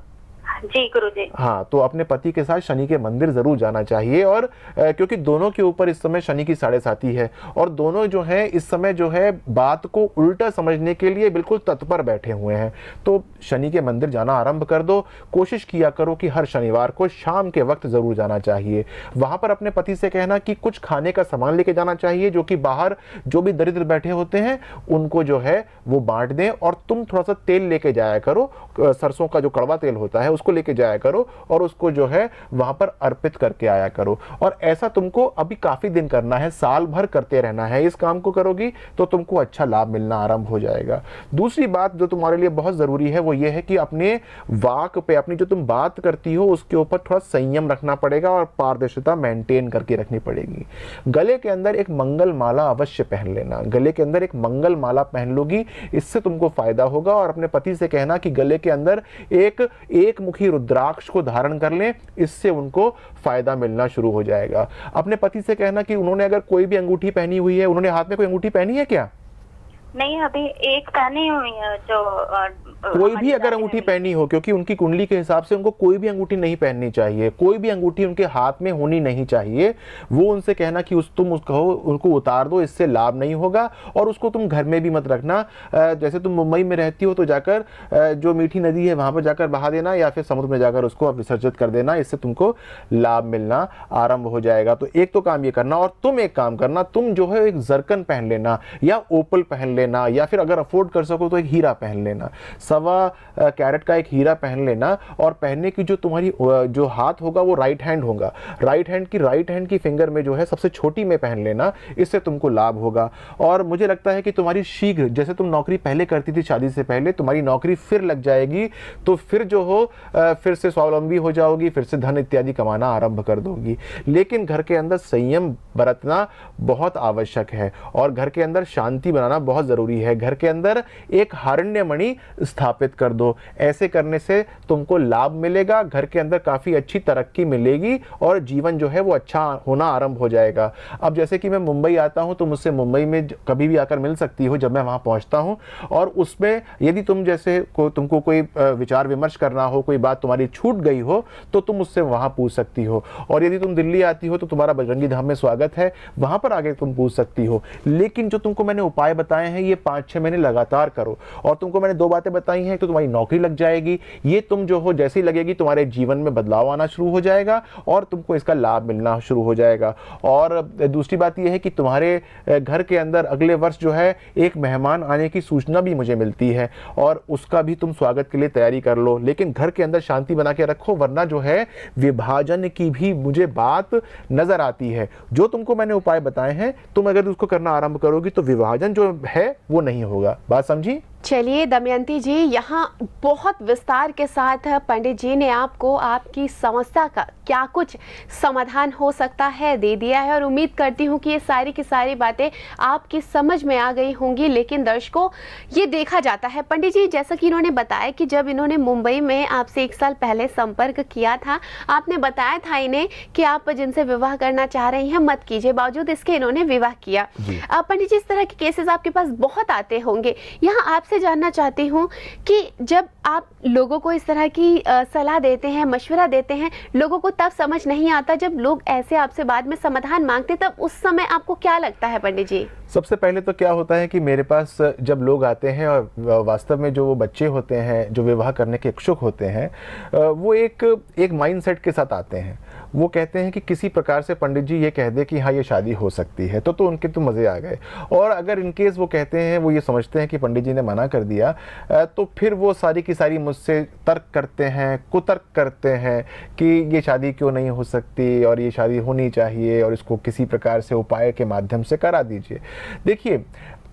जी गुरुजी। हाँ, तो अपने पति के साथ शनि के मंदिर जरूर जाना चाहिए। और क्योंकि दोनों के ऊपर इस समय शनि की 7.5 है, और दोनों जो है इस समय जो है बात को उल्टा समझने के लिए बिल्कुल तत्पर बैठे हुए हैं। तो शनि के मंदिर जाना आरंभ कर दो। कोशिश किया करो कि हर शनिवार को शाम के वक्त जरूर जाना चाहिए। वहां पर अपने पति से कहना कि कुछ खाने का सामान लेके जाना चाहिए, जो कि बाहर जो भी दरिद्र बैठे होते हैं उनको जो है वो बांट दें, और तुम थोड़ा सा तेल लेके जाया करो, सरसों का जो कड़वा तेल होता है उसको लेके जाया करो, और उसको जो है वहां पर अर्पित करके आया करो। और ऐसा तुमको अभी काफी दिन करना है, साल भर करते रहना है। इस काम को करोगी तो तुमको अच्छा लाभ मिलना आरंभ हो जाएगा। दूसरी बात जो तुम्हारे लिए बहुत जरूरी है वो ये है कि अपने वाक पे, अपनी जो तुम बात करती हो उसके ऊपर थोड़ा संयम रखना पड़ेगा और पारदर्शिता मेंटेन करके रखनी पड़ेगी। गले के अंदर एक मंगल माला अवश्य पहन लेना। गले के अंदर एक मंगल माला पहन लोगी, इससे तुमको फायदा होगा। और अपने पति से कहना कि गले के अंदर एक मुखी पंचमुखी रुद्राक्ष को धारण कर लें, इससे उनको फायदा मिलना शुरू हो जाएगा। अपने पति से कहना कि उन्होंने अगर कोई भी अंगूठी पहनी हुई है, उन्होंने हाथ में कोई अंगूठी पहनी है क्या? नहीं, अभी एक पहनी हुई है जो कोई भी अगर अंगूठी पहनी हो, क्योंकि उनकी कुंडली के हिसाब से उनको कोई भी अंगूठी नहीं पहननी चाहिए, कोई भी अंगूठी उनके हाथ में होनी नहीं चाहिए। वो उनसे कहना कि तुम उसको उनको उतार दो, इससे लाभ नहीं होगा, और उसको तुम घर में भी मत रखना। जैसे तुम मुंबई में रहती हो तो जाकर जो मीठी नदी है वहां पर जाकर बहा देना, या फिर समुद्र में जाकर उसको आप विसर्जित कर देना, इससे तुमको लाभ मिलना आरंभ हो जाएगा। तो एक तो काम ये करना, और तुम एक काम करना, तुम जो है एक जरकन पहन लेना या ओपल पहन लेना, या फिर अगर अफोर्ड कर सको तो एक हीरा पहन लेना, 1.25 कैरेट का एक हीरा पहन लेना। और पहनने की जो तुम्हारी जो हाथ होगा वो राइट हैंड होगा, राइट हैंड की फिंगर में जो है सबसे छोटी में पहन लेना, इससे तुमको लाभ होगा। और मुझे लगता है कि तुम्हारी शीघ्र, जैसे तुम नौकरी पहले करती थी शादी से पहले, तुम्हारी नौकरी फिर लग जाएगी, तो फिर जो हो फिर से स्वावलंबी हो जाओगी, फिर से धन इत्यादि कमाना आरंभ कर दोगी। लेकिन घर के अंदर संयम बरतना बहुत आवश्यक है, और घर के अंदर शांति बनाना बहुत जरूरी है। घर के अंदर एक हारण्यमणि स्थापित कर दो, ऐसे करने से तुमको लाभ मिलेगा, घर के अंदर काफी अच्छी तरक्की मिलेगी, और जीवन जो है वो अच्छा होना आरंभ हो जाएगा। अब जैसे कि मैं मुंबई आता हूं, तो मुझसे मुंबई में कभी भी आकर मिल सकती हो जब मैं वहां पहुंचता हूं, और उसमें यदि तुम जैसे तुमको कोई विचार विमर्श करना हो, कोई बात तुम्हारी छूट गई हो, तो तुम मुझसे वहां पूछ सकती हो। और यदि तुम दिल्ली आती हो तो तुम्हारा बजरंगी धाम में स्वागत है, वहां पर आगे तुम पूछ सकती हो। लेकिन जो तुमको मैंने उपाय बताए हैं, ये 5-6 महीने लगातार करो। और तुमको मैंने 2 बातें बताई हैं, तो तुम्हारी नौकरी लग जाएगी, ये तुम जो हो जैसी लगेगी, तुम्हारे जीवन में बदलाव आना शुरू हो जाएगा, और तुमको इसका लाभ मिलना शुरू हो जाएगा। और दूसरी बात यह है कि तुम्हारे घर के अंदर अगले वर्ष जो है एक मेहमान आने की सूचना भी मुझे मिलती है, और उसका भी तुम स्वागत के लिए तैयारी कर लो। लेकिन घर के अंदर शांति बना के रखो, वरना जो है विभाजन की भी मुझे बात नजर आती है। जो तुमको मैंने उपाय बताए हैं, तुम अगर उसको करना आरंभ करोगी तो विभाजन जो है वो नहीं होगा। बात समझी? चलिए दमयंती जी, यहाँ बहुत विस्तार के साथ पंडित जी ने आपको आपकी समस्या का क्या कुछ समाधान हो सकता है दे दिया है, और उम्मीद करती हूँ कि ये सारी की सारी बातें आपकी समझ में आ गई होंगी। लेकिन दर्शकों, ये देखा जाता है पंडित जी, जैसा कि इन्होंने बताया कि जब इन्होंने मुंबई में आपसे 1 साल पहले संपर्क किया था, आपने बताया था इन्हें कि आप जिनसे विवाह करना चाह रही हैं मत कीजिए, बावजूद इसके इन्होंने विवाह किया। पंडित जी, इस तरह के केसेस आपके पास बहुत आते होंगे। यहाँ आप से जानना चाहती हूँ कि जब आप लोगों को इस तरह की सलाह देते हैं, मशवरा देते हैं, लोगों को तब समझ नहीं आता, जब लोग ऐसे आपसे बाद में समाधान मांगते, तब उस समय आपको क्या लगता है पंडित जी? सबसे पहले तो क्या होता है कि मेरे पास जब लोग आते हैं, और वास्तव में जो वो बच्चे होते हैं जो विवाह करने के इच्छुक होते हैं, वो एक माइंडसेट के साथ आते हैं। वो कहते हैं कि किसी प्रकार से पंडित जी ये कह दे कि हाँ ये शादी हो सकती है, तो उनके तो मज़े आ गए। और अगर इनकेस वो कहते हैं, वो ये समझते हैं कि पंडित जी ने मना कर दिया, तो फिर वो सारी की सारी मुझसे तर्क करते हैं, कुतर्क करते हैं कि ये शादी क्यों नहीं हो सकती, और ये शादी होनी चाहिए, और इसको किसी प्रकार से उपाय के माध्यम से करा दीजिए। देखिए,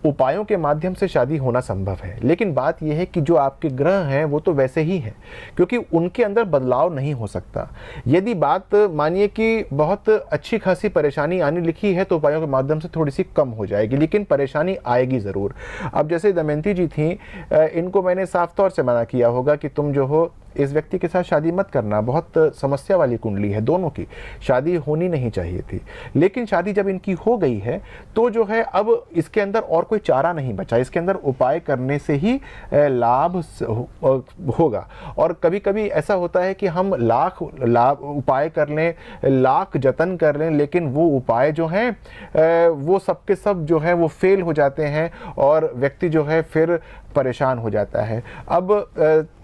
उपायों के माध्यम से शादी होना संभव है, लेकिन बात यह है कि जो आपके ग्रह हैं वो तो वैसे ही हैं, क्योंकि उनके अंदर बदलाव नहीं हो सकता। यदि बात मानिए कि बहुत अच्छी खासी परेशानी आने लिखी है, तो उपायों के माध्यम से थोड़ी सी कम हो जाएगी, लेकिन परेशानी आएगी ज़रूर। अब जैसे दमयंती जी थी, इनको मैंने साफ तौर से मना किया होगा कि तुम जो हो इस व्यक्ति के साथ शादी मत करना, बहुत समस्या वाली कुंडली है, दोनों की शादी होनी नहीं चाहिए थी। लेकिन शादी जब इनकी हो गई है, तो जो है अब इसके अंदर और कोई चारा नहीं बचा, इसके अंदर उपाय करने से ही लाभ होगा। और कभी कभी ऐसा होता है कि हम लाख उपाय कर लें, लाख जतन कर लें, लेकिन वो उपाय जो हैं वो सबके सब जो है वो फेल हो जाते हैं, और व्यक्ति जो है फिर परेशान हो जाता है। अब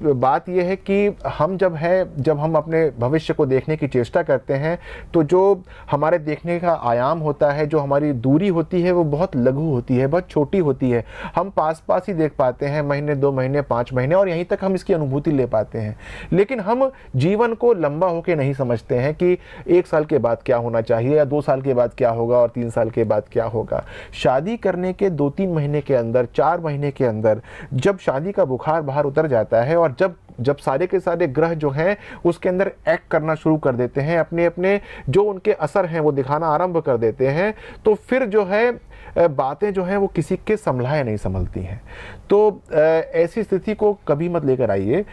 बात यह है कि जब हम अपने भविष्य को देखने की चेष्टा करते हैं, तो जो हमारे देखने का आयाम होता है, जो हमारी दूरी होती है, वो बहुत लघु होती है, बहुत छोटी होती है। हम पास पास ही देख पाते हैं, महीने 2 महीने 5 महीने, और यहीं तक हम इसकी अनुभूति ले पाते हैं। लेकिन हम जीवन को लंबा होकर नहीं समझते हैं कि 1 साल के बाद क्या होना चाहिए, या 2 साल के बाद क्या होगा, और 3 साल के बाद क्या होगा। शादी करने के 2-3 महीने के अंदर, 4 महीने के अंदर, जब शादी का बुखार बाहर उतर जाता है, और जब जब सारे के सारे ग्रह जो हैं उसके अंदर एक्ट करना शुरू कर देते हैं, अपने अपने जो उनके असर हैं वो दिखाना आरंभ कर देते हैं, तो फिर जो है बातें जो हैं वो किसी के संभलाए नहीं संभलती हैं। तो ऐसी स्थिति को कभी मत लेकर आइए।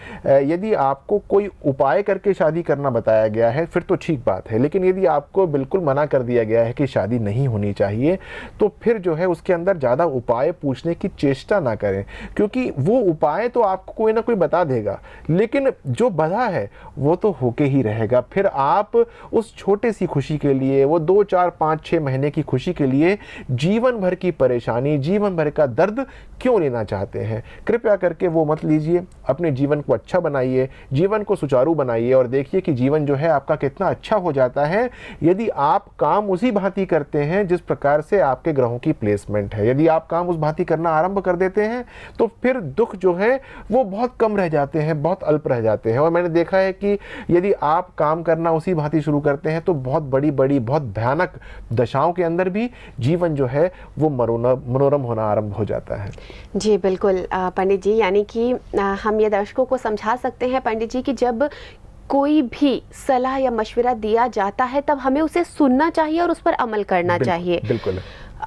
यदि आपको कोई उपाय करके शादी करना बताया गया है फिर तो ठीक बात है, लेकिन यदि आपको बिल्कुल मना कर दिया गया है कि शादी नहीं होनी चाहिए, तो फिर जो है उसके अंदर ज़्यादा उपाय पूछने की चेष्टा ना करें, क्योंकि वो उपाय तो आपको कोई ना कोई बता देगा, लेकिन जो बाधा है वो तो होके ही रहेगा। फिर आप उस छोटे सी खुशी के लिए, वो 2, 4, 5, 6 महीने की खुशी के लिए जीवन भर की परेशानी, जीवन भर का दर्द क्यों लेना चाहते हैं? कृपया करके वो मत लीजिए। अपने जीवन को अच्छा बनाइए, जीवन को सुचारू बनाइए और देखिए कि जीवन जो है आपका कितना अच्छा हो जाता है यदि आप काम उसी भांति करते हैं जिस प्रकार से आपके ग्रहों की प्लेसमेंट है। यदि आप काम उस भांति करना आरंभ कर देते हैं तो फिर दुख जो है वो बहुत कम रह जाते हैं, बहुत अल्प रह जाते हैं। और मैंने देखा है कि यदि आप काम करना उसी भांति शुरू करते हैं तो बहुत बड़ी बड़ी, बहुत भयानक दशाओं के अंदर भी जीवन जो है वो मनोरम होना आरंभ हो जाता है। जी बिल्कुल पंडित जी, यानी कि हम ये दर्शकों को समझा सकते हैं पंडित जी कि जब कोई भी सलाह या मशवरा दिया जाता है तब हमें उसे सुनना चाहिए और उस पर अमल करना चाहिए। बिल्कुल।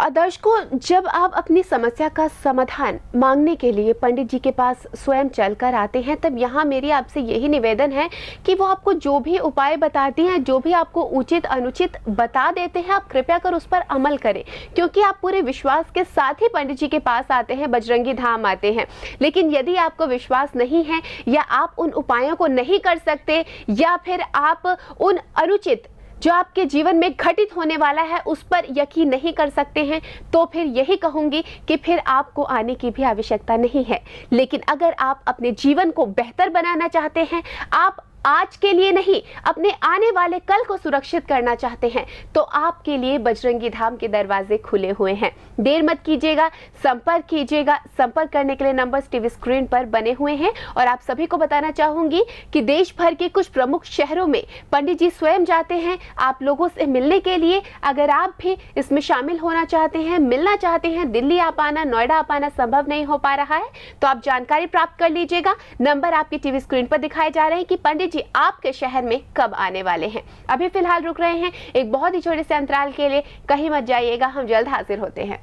दर्शकों, जब आप अपनी समस्या का समाधान मांगने के लिए पंडित जी के पास स्वयं चलकर आते हैं, तब यहाँ मेरी आपसे यही निवेदन है कि वो आपको जो भी उपाय बताती हैं, जो भी आपको उचित अनुचित बता देते हैं, आप कृपया कर उस पर अमल करें, क्योंकि आप पूरे विश्वास के साथ ही पंडित जी के पास आते हैं, बजरंगी धाम आते हैं। लेकिन यदि आपको विश्वास नहीं है या आप उन उपायों को नहीं कर सकते या फिर आप उन अनुचित जो आपके जीवन में घटित होने वाला है उस पर यकीन नहीं कर सकते हैं, तो फिर यही कहूंगी कि फिर आपको आने की भी आवश्यकता नहीं है। लेकिन अगर आप अपने जीवन को बेहतर बनाना चाहते हैं, आप आज के लिए नहीं अपने आने वाले कल को सुरक्षित करना चाहते हैं, तो आपके लिए बजरंगी धाम के दरवाजे खुले हुए हैं। देर मत कीजिएगा, संपर्क कीजिएगा। संपर्क करने के लिए नंबर्स टीवी स्क्रीन पर बने हुए हैं। और आप सभी को बताना चाहूंगी कि देश भर के कुछ प्रमुख शहरों में पंडित जी स्वयं जाते हैं आप लोगों से मिलने के लिए। अगर आप भी इसमें शामिल होना चाहते हैं, मिलना चाहते हैं, दिल्ली आप आना, नोएडा आप आना संभव नहीं हो पा रहा है, तो आप जानकारी प्राप्त कर लीजिएगा। नंबर आपकी टीवी स्क्रीन पर दिखाए जा रहे हैं कि पंडित जी आपके शहर में कब आने वाले हैं। अभी फिलहाल रुक रहे हैं एक बहुत ही छोटे से अंतराल के लिए, कहीं मत जाइएगा, हम जल्द हाजिर होते हैं।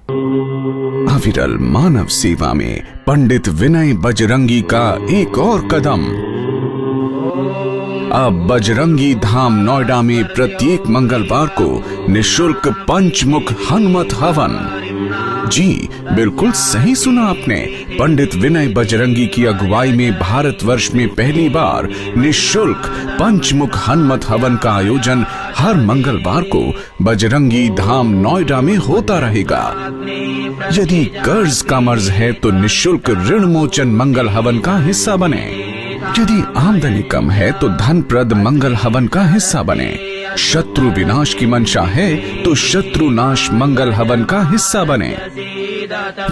अविरल मानव सेवा में पंडित विनय बजरंगी का एक और कदम। अब बजरंगी धाम नोएडा में प्रत्येक मंगलवार को निःशुल्क पंचमुख हनुमत हवन। जी बिल्कुल सही सुना आपने, पंडित विनय बजरंगी की अगुवाई में भारतवर्ष में पहली बार निःशुल्क पंचमुख हनुमत हवन का आयोजन हर मंगलवार को बजरंगी धाम नोएडा में होता रहेगा। यदि कर्ज का मर्ज है तो निःशुल्क ऋण मोचन मंगल हवन का हिस्सा बने। यदि आमदनी कम है तो धनप्रद मंगल हवन का हिस्सा बने। शत्रु विनाश की मंशा है तो शत्रु नाश मंगल हवन का हिस्सा बने।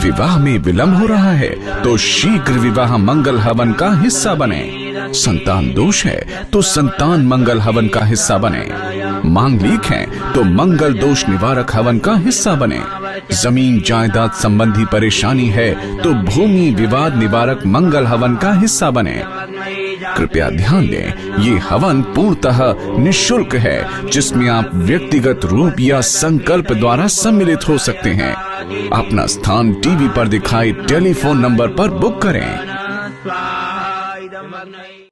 विवाह में विलंब हो रहा है तो शीघ्र विवाह मंगल हवन का हिस्सा बने। संतान दोष है तो संतान मंगल हवन का हिस्सा बने। मांगलिक है तो मंगल दोष निवारक हवन का हिस्सा बने। जमीन जायदाद संबंधी परेशानी है तो भूमि विवाद निवारक मंगल हवन का हिस्सा बने। कृपया ध्यान दें, ये हवन पूर्णतः निःशुल्क है, जिसमें आप व्यक्तिगत रूप या संकल्प द्वारा सम्मिलित हो सकते हैं। अपना स्थान टीवी पर दिखाए टेलीफोन नंबर पर बुक करें।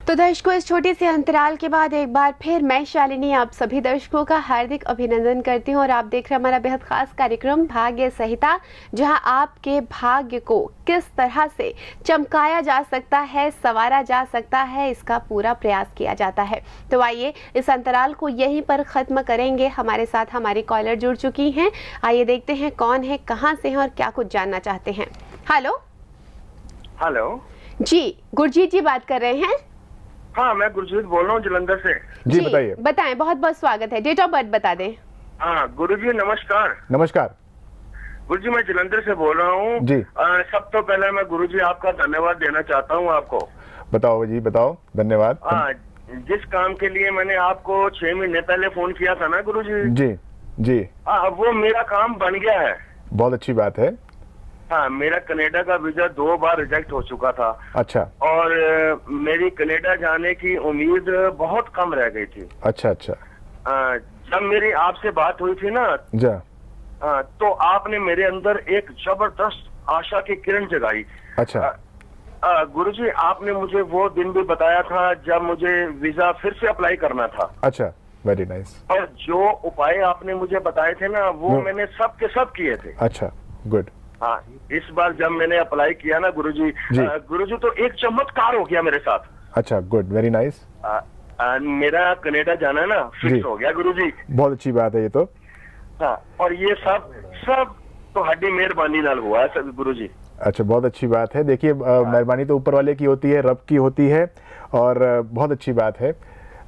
तो दर्शकों, इस छोटे से अंतराल के बाद एक बार फिर मैं शालिनी आप सभी दर्शकों का हार्दिक अभिनंदन करती हूँ और आप देख रहे हैं हमारा बेहद खास कार्यक्रम भाग्य संहिता, जहां आपके भाग्य को किस तरह से चमकाया जा सकता है, संवारा जा सकता है, इसका पूरा प्रयास किया जाता है। तो आइए इस अंतराल को यहीं पर खत्म करेंगे। हमारे साथ हमारी कॉलर जुड़ चुकी हैं, आइए देखते हैं कौन है, कहाँ से हैं और क्या कुछ जानना चाहते हैं। हेलो हेलो जी, गुरजीत जी बात कर रहे हैं? हाँ, मैं गुरजीत बोल रहा हूँ जलंधर से। जी बताइए। बताएं, बहुत बहुत स्वागत है। डेट ऑफ बर्थ बता दें। हाँ गुरुजी नमस्कार। नमस्कार गुरुजी, मैं जलंधर से बोल रहा हूँ जी। सब तो पहले मैं गुरुजी आपका धन्यवाद देना चाहता हूँ आपको। बताओ जी, बताओ। धन्यवाद। जिस काम के लिए मैंने आपको 6 महीने पहले फोन किया था ना गुरुजी। जी जी। वो मेरा काम बन गया है। बहुत अच्छी बात है। हाँ, मेरा कनाडा का वीजा 2 बार रिजेक्ट हो चुका था अच्छा और मेरी कनाडा जाने की उम्मीद बहुत कम रह गई थी। अच्छा अच्छा। जब मेरी आपसे बात हुई थी ना, जा तो आपने मेरे अंदर एक जबरदस्त आशा की किरण जगाई। अच्छा गुरुजी, आपने मुझे वो दिन भी बताया था जब मुझे वीजा फिर से अप्लाई करना था। अच्छा, वेरी नाइस। और जो उपाय आपने मुझे बताए थे ना, वो मैंने सब के सब किए थे। अच्छा, गुड। हाँ, इस बार जब मैंने अप्लाई किया ना गुरुजी, गुरुजी तो एक चमत्कार हो गया मेरे साथ। अच्छा, गुड, वेरी नाइस। मेरा कनाडा जाना ना फिक्स हो गया गुरुजी। बहुत अच्छी बात है ये तो। हाँ, और ये सब तो हड्डी मेहरबानी नाल हुआ है सब गुरुजी। अच्छा, बहुत अच्छी बात है। देखिए, मेहरबानी तो ऊपर वाले की होती है, रब की होती है, और बहुत अच्छी बात है।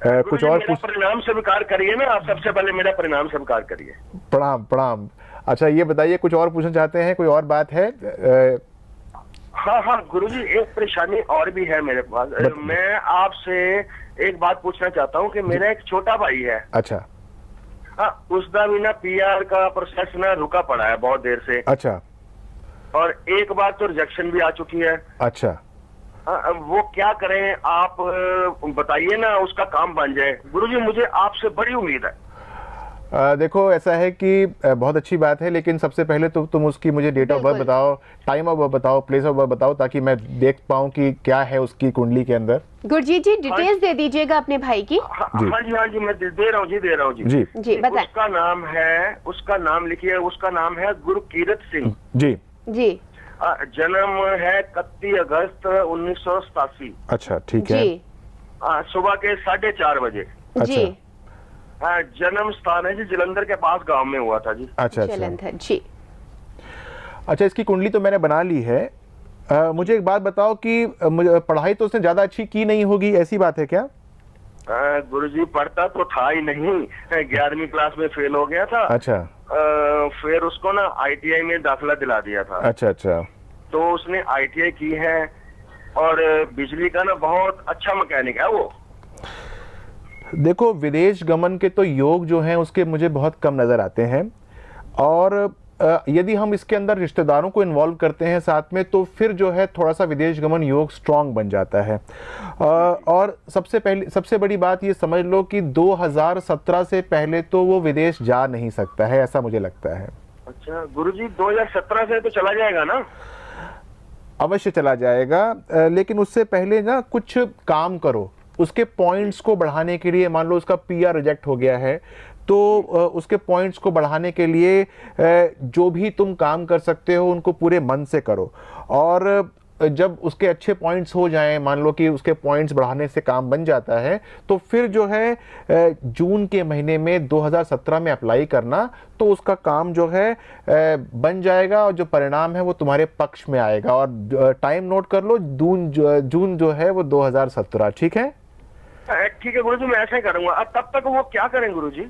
कुछ और मेरा परिणाम स्वीकार करिए ना, आप सबसे पहले मेरा परिणाम स्वीकार करिए। प्रणाम प्रणाम। अच्छा, ये बताइए, कुछ और पूछना चाहते हैं? कोई और बात है? हाँ हाँ गुरुजी, एक परेशानी और भी है मेरे पास। मैं आपसे एक बात पूछना चाहता हूँ कि मेरा एक छोटा भाई है। अच्छा। हाँ, उसका भी ना PR का प्रोसेस ना रुका पड़ा है बहुत देर से। अच्छा। और एक बार तो रिजेक्शन भी आ चुकी है। अच्छा। वो क्या करें आप बताइए ना, उसका काम बन जाए। गुरुजी, मुझे आपसे बड़ी उम्मीद है। देखो, ऐसा है कि बहुत अच्छी बात है, लेकिन सबसे पहले तो तुम उसकी मुझे डेट ऑफ बर्थ बताओ, टाइम ऑफ बर्थ बताओ, प्लेस ऑफ बर्थ बताओ, ताकि मैं देख पाऊं कि क्या है उसकी कुंडली के अंदर। गुरजीत जी, डिटेल्स दे दीजिएगा अपने भाई की। हाँ जी, मैं दे रहा हूँ जी। जी जी, बताएं। उसका नाम लिखिए। उसका नाम है गुरकीरत सिंह। जी जी। जन्म है 31 अगस्त 1987। अच्छा, ठीक है। जी। सुबह के 4:30 बजे। जी। जन्म स्थान है जी जलंधर के पास गांव में हुआ था जी। अच्छा अच्छा। जलंधर जी। अच्छा, इसकी कुंडली तो मैंने बना ली है। मुझे एक बात बताओ कि पढ़ाई तो उसने ज्यादा अच्छी की नहीं होगी, ऐसी बात है क्या? गुरुजी, पढ़ता तो था ही नहीं, 11वीं क्लास में फेल हो गया था। अच्छा। फिर उसको ना ITI में दाखिला दिला दिया था। अच्छा अच्छा। तो उसने ITI की है और बिजली का ना बहुत अच्छा मैकेनिक है वो। देखो, विदेश गमन के तो योग जो हैं उसके मुझे बहुत कम नज़र आते हैं, और यदि हम इसके अंदर रिश्तेदारों को इन्वॉल्व करते हैं साथ में, तो फिर जो है थोड़ा सा विदेश गमन योग स्ट्रांग बन जाता है। और सबसे बड़ी बात ये समझ लो कि 2017 से पहले तो वो विदेश जा नहीं सकता है, ऐसा मुझे लगता है। अच्छा गुरुजी, 2017 से तो चला जाएगा ना? अवश्य चला जाएगा, लेकिन उससे पहले ना कुछ काम करो उसके पॉइंट्स को बढ़ाने के लिए। मान लो उसका PR रिजेक्ट हो गया है, तो उसके पॉइंट्स को बढ़ाने के लिए जो भी तुम काम कर सकते हो उनको पूरे मन से करो। और जब उसके अच्छे पॉइंट्स हो जाएं, मान लो कि उसके पॉइंट्स बढ़ाने से काम बन जाता है, तो फिर जो है जून के महीने में 2017 में अप्लाई करना, तो उसका काम जो है बन जाएगा, और जो परिणाम है वो तुम्हारे पक्ष में आएगा। और टाइम नोट कर लो, जून जो है वो 2017। ठीक है? ठीक है गुरुजी, मैं ऐसा ही करूंगा। अब तब तक वो क्या करें गुरुजी?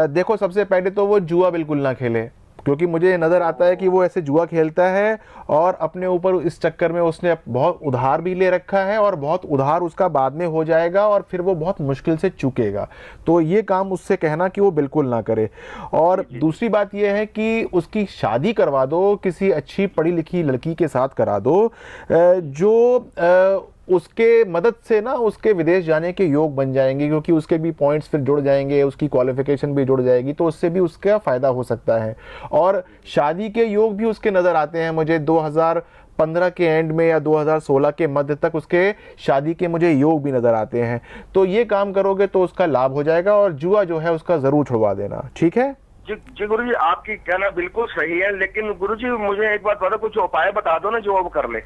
देखो, सबसे पहले तो वो जुआ बिल्कुल ना खेले, क्योंकि मुझे नज़र आता है कि वो ऐसे जुआ खेलता है, और अपने ऊपर इस चक्कर में उसने बहुत उधार भी ले रखा है, और बहुत उधार उसका बाद में हो जाएगा, और फिर वो बहुत मुश्किल से चुकेगा। तो ये काम उससे कहना कि वो बिल्कुल ना करे। और दूसरी बात ये है कि उसकी शादी करवा दो, किसी अच्छी पढ़ी लिखी लड़की के साथ करा दो, जो उसके मदद से ना उसके विदेश जाने के योग बन जाएंगे, क्योंकि उसके भी पॉइंट्स फिर जुड़ जाएंगे, उसकी क्वालिफिकेशन भी जुड़ जाएगी, तो उससे भी उसका फ़ायदा हो सकता है। और शादी के योग भी उसके नज़र आते हैं मुझे 2015 के एंड में या 2016 के मध्य तक उसके शादी के मुझे योग भी नज़र आते हैं। तो ये काम करोगे तो उसका लाभ हो जाएगा, और जुआ जो है उसका ज़रूर छुड़वा देना। ठीक है जी गुरुजी, आपकी कहना बिल्कुल सही है, लेकिन गुरुजी मुझे एक बात बता, कुछ उपाय बता दो ना जो अब कर ले।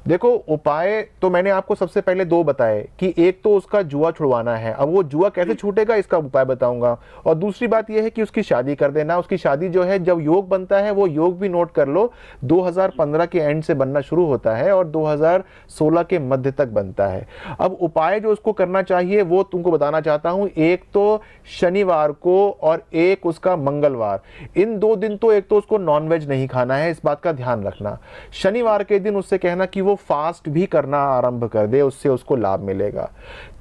देखो, उपाय तो मैंने आपको सबसे पहले 2 बताए कि एक तो उसका जुआ छुड़वाना है। अब वो जुआ कैसे छूटेगा इसका उपाय बताऊंगा। और दूसरी बात यह है कि उसकी शादी कर देना। उसकी शादी जो है, जब योग बनता है, वो योग भी नोट कर लो, 2015 के एंड से बनना शुरू होता है और 2016 के मध्य तक बनता है। अब उपाय जो उसको करना चाहिए वो तुमको बताना चाहता हूं। एक तो शनिवार को और एक उसका मंगलवार, इन 2 दिन तो एक तो उसको नॉनवेज नहीं खाना है, इस बात का ध्यान रखना। शनिवार के दिन उससे कहना कि वो फास्ट भी करना आरंभ कर दे, उससे उसको लाभ मिलेगा।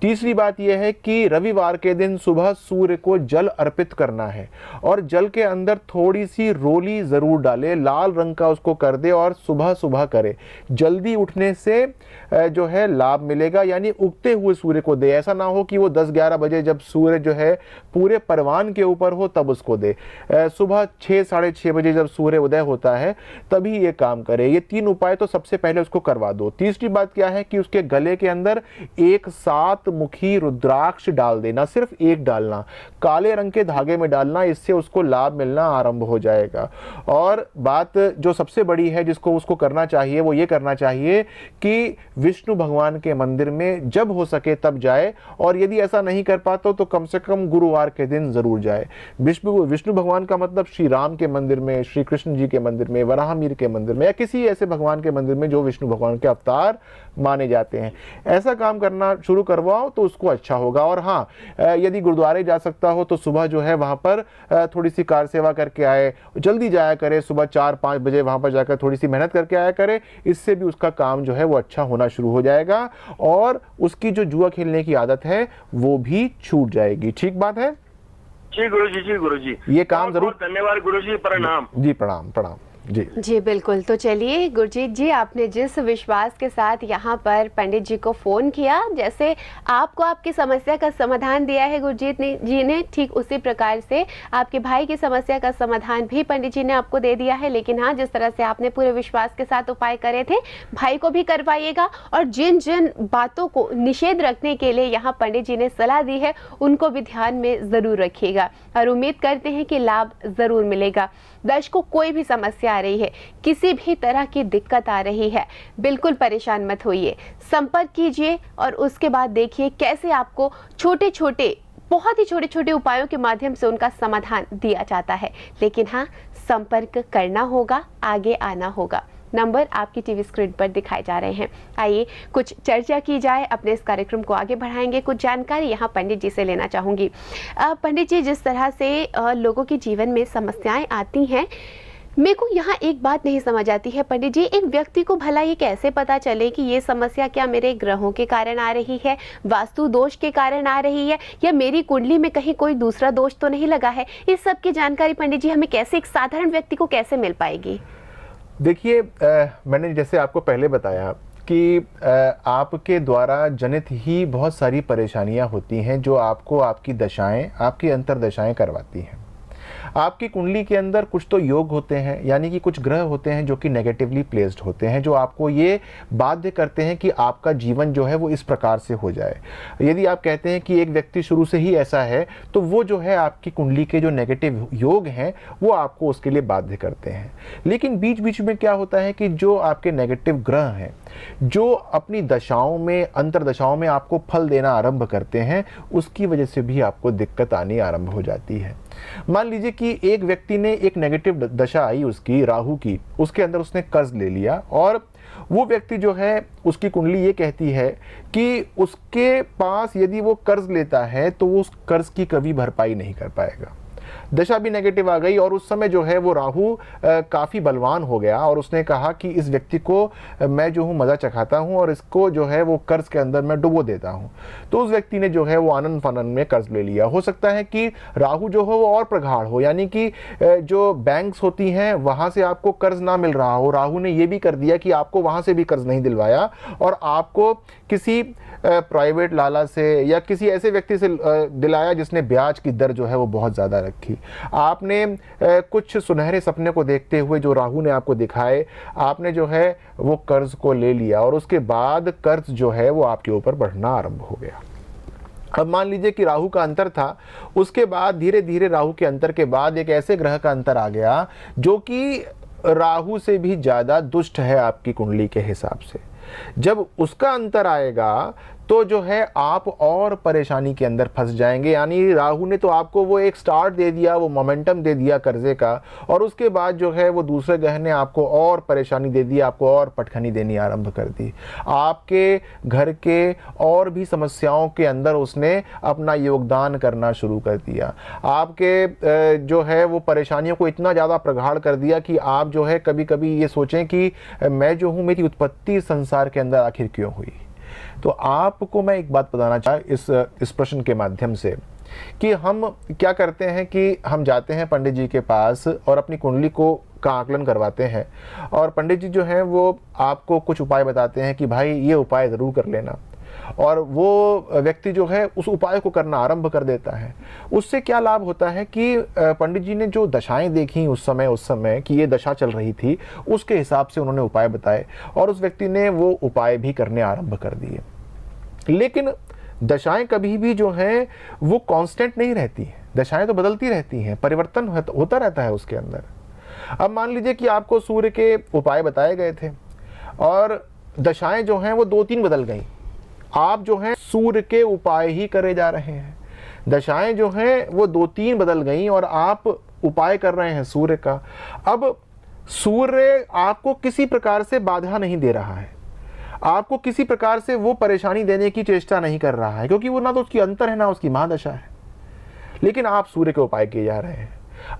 तीसरी बात यह है कि रविवार के दिन सुबह सूर्य को जल अर्पित करना है और जल के अंदर थोड़ी सी रोली ज़रूर डाले, लाल रंग का उसको कर दे और सुबह सुबह करे। जल्दी उठने से जो है लाभ मिलेगा, यानी उगते हुए सूर्य को दे। ऐसा ना हो कि वो 10-11 बजे जब सूर्य जो है पूरे परवान के ऊपर हो तब उसको दे। सुबह 6-6:30 बजे जब सूर्य उदय होता है तभी ये काम करे। ये 3 उपाय तो सबसे पहले उसको करवा दो। तीसरी बात क्या है कि उसके गले के अंदर एक 7 मुखी रुद्राक्ष डाल देना, सिर्फ एक डालना, काले रंग के धागे में डालना, इससे उसको लाभ मिलना आरंभ हो जाएगा। और बात जो सबसे बड़ी है जिसको उसको करना चाहिए वो ये करना चाहिए कि विष्णु भगवान के मंदिर में जब हो सके तब जाए, और यदि ऐसा नहीं कर पाता तो कम से कम गुरुवार के दिन जरूर जाए। विष्णु भगवान का मतलब श्री राम के मंदिर में, श्री कृष्ण जी के मंदिर में, वराहमीर के मंदिर में, या किसी ऐसे भगवान के मंदिर में जो विष्णु भगवान के अवतार माने जाते हैं। ऐसा काम करना शुरू करवाओ तो उसको अच्छा होगा। और हाँ, यदि गुरुद्वारे जा सकता हो तो सुबह जो है वहां पर थोड़ी सी कार सेवा करके आए, जल्दी जाया करे, सुबह 4-5 बजे वहां पर जाकर थोड़ी सी मेहनत करके आया करे। इससे भी उसका काम जो है वो अच्छा होना शुरू हो जाएगा और उसकी जो जुआ खेलने की आदत है वो भी छूट जाएगी। ठीक बात है जी गुरुजी, जी गुरुजी, ये काम जरूर। धन्यवाद गुरुजी, प्रणाम जी, प्रणाम प्रणाम जी बिल्कुल। तो चलिए गुरजीत जी, आपने जिस विश्वास के साथ यहाँ पर पंडित जी को फ़ोन किया, जैसे आपको आपकी समस्या का समाधान दिया है गुरजीत जी ने, ठीक उसी प्रकार से आपके भाई की समस्या का समाधान भी पंडित जी ने आपको दे दिया है। लेकिन हाँ, जिस तरह से आपने पूरे विश्वास के साथ उपाय करे थे, भाई को भी करवाइएगा। और जिन जिन बातों को निषेध रखने के लिए यहाँ पंडित जी ने सलाह दी है उनको भी ध्यान में ज़रूर रखिएगा, और उम्मीद करते हैं कि लाभ ज़रूर मिलेगा। दर्शकों, कोई भी समस्या आ रही है, किसी भी तरह की दिक्कत आ रही है, बिल्कुल परेशान मत होइए, संपर्क कीजिए और उसके बाद देखिए कैसे आपको छोटे छोटे, बहुत ही छोटे छोटे उपायों के माध्यम से उनका समाधान दिया जाता है। लेकिन हाँ, संपर्क करना होगा, आगे आना होगा। नंबर आपकी टीवी स्क्रीन पर दिखाए जा रहे हैं। आइए कुछ चर्चा की जाए, अपने इस कार्यक्रम को आगे बढ़ाएंगे। कुछ जानकारी यहाँ पंडित जी से लेना चाहूँगी। पंडित जी, जिस तरह से लोगों के जीवन में समस्याएं आती हैं, मेरे को यहाँ एक बात नहीं समझ आती है पंडित जी, एक व्यक्ति को भला ये कैसे पता चले कि ये समस्या क्या मेरे ग्रहों के कारण आ रही है, वास्तु दोष के कारण आ रही है, या मेरी कुंडली में कहीं कोई दूसरा दोष तो नहीं लगा है? इस सब की जानकारी पंडित जी हमें कैसे, एक साधारण व्यक्ति को कैसे मिल पाएगी? देखिए, मैंने जैसे आपको पहले बताया कि आपके द्वारा जनित ही बहुत सारी परेशानियां होती हैं जो आपको आपकी दशाएं, आपकी अंतर्दशाएं करवाती हैं। आपकी कुंडली के अंदर कुछ तो योग होते हैं, यानी कि कुछ ग्रह होते हैं जो कि नेगेटिवली प्लेस्ड होते हैं, जो आपको ये बाध्य करते हैं कि आपका जीवन जो है वो इस प्रकार से हो जाए। यदि आप कहते हैं कि एक व्यक्ति शुरू से ही ऐसा है, तो वो जो है आपकी कुंडली के जो नेगेटिव योग हैं वो आपको उसके लिए बाध्य करते हैं। लेकिन बीच बीच में क्या होता है कि जो आपके नेगेटिव ग्रह हैं, जो अपनी दशाओं में, अंतरदशाओं में आपको फल देना आरंभ करते हैं, उसकी वजह से भी आपको दिक्कत आनी आरंभ हो जाती है। मान लीजिए कि एक व्यक्ति ने एक नेगेटिव दशा आई उसकी, राहु की, उसके अंदर उसने कर्ज ले लिया, और वो व्यक्ति जो है, उसकी कुंडली ये कहती है कि उसके पास यदि वो कर्ज लेता है तो वो उस कर्ज की कभी भरपाई नहीं कर पाएगा। दशा भी नेगेटिव आ गई और उस समय जो है वो राहु काफ़ी बलवान हो गया और उसने कहा कि इस व्यक्ति को मैं जो हूँ मज़ा चखाता हूँ और इसको जो है वो कर्ज के अंदर मैं डुबो देता हूँ। तो उस व्यक्ति ने जो है वो आनंद फानंद में कर्ज ले लिया। हो सकता है कि राहु जो हो वो और प्रगाढ़ हो, यानी कि जो बैंक्स होती हैं वहाँ से आपको कर्ज ना मिल रहा हो। राहु ने ये भी कर दिया कि आपको वहाँ से भी कर्ज नहीं दिलवाया और आपको किसी प्राइवेट लाला से या किसी ऐसे व्यक्ति से दिलाया जिसने ब्याज की दर जो है वो बहुत ज़्यादा रखी। आपने कुछ सुनहरे सपने को देखते हुए जो राहु ने आपको दिखाए, आपने जो है वो कर्ज को ले लिया और उसके बाद कर्ज जो है वो आपके ऊपर बढ़ना आरंभ हो गया। अब मान लीजिए कि राहु का अंतर था, उसके बाद धीरे धीरे राहु के अंतर के बाद एक ऐसे ग्रह का अंतर आ गया जो कि राहु से भी ज़्यादा दुष्ट है आपकी कुंडली के हिसाब से। जब उसका अंतर आएगा तो जो है आप और परेशानी के अंदर फंस जाएंगे। यानी राहु ने तो आपको वो एक स्टार्ट दे दिया, वो मोमेंटम दे दिया कर्जे का, और उसके बाद जो है वो दूसरे ग्रह ने आपको और परेशानी दे दी, आपको और पटखनी देनी आरंभ कर दी। आपके घर के और भी समस्याओं के अंदर उसने अपना योगदान करना शुरू कर दिया। आपके जो है वो परेशानियों को इतना ज़्यादा प्रगाढ़ कर दिया कि आप जो है कभी कभी ये सोचें कि मैं जो हूँ, मेरी उत्पत्ति संसार के अंदर आखिर क्यों हुई। तो आपको मैं एक बात बताना चाह इस प्रश्न के माध्यम से कि हम क्या करते हैं कि हम जाते हैं पंडित जी के पास और अपनी कुंडली का आकलन करवाते हैं, और पंडित जी जो हैं वो आपको कुछ उपाय बताते हैं कि भाई ये उपाय ज़रूर कर लेना, और वो व्यक्ति जो है उस उपाय को करना आरंभ कर देता है। उससे क्या लाभ होता है कि पंडित जी ने जो दशाएं देखी उस समय कि ये दशा चल रही थी, उसके हिसाब से उन्होंने उपाय बताए और उस व्यक्ति ने वो उपाय भी करने आरंभ कर दिए। लेकिन दशाएं कभी भी जो हैं वो कांस्टेंट नहीं रहती हैं, दशाएं तो बदलती रहती हैं, परिवर्तन होता रहता है उसके अंदर। अब मान लीजिए कि आपको सूर्य के उपाय बताए गए थे और दशाएं जो हैं वो 2-3 बदल गई, आप जो हैं सूर्य के उपाय ही करे जा रहे हैं। दशाएं जो हैं वो 2-3 बदल गई और आप उपाय कर रहे हैं सूर्य का। अब सूर्य आपको किसी प्रकार से बाधा नहीं दे रहा है, आपको किसी प्रकार से वो परेशानी देने की चेष्टा नहीं कर रहा है, क्योंकि वो ना तो उसकी अंतर है ना उसकी महादशा है, लेकिन आप सूर्य के उपाय किए जा रहे हैं।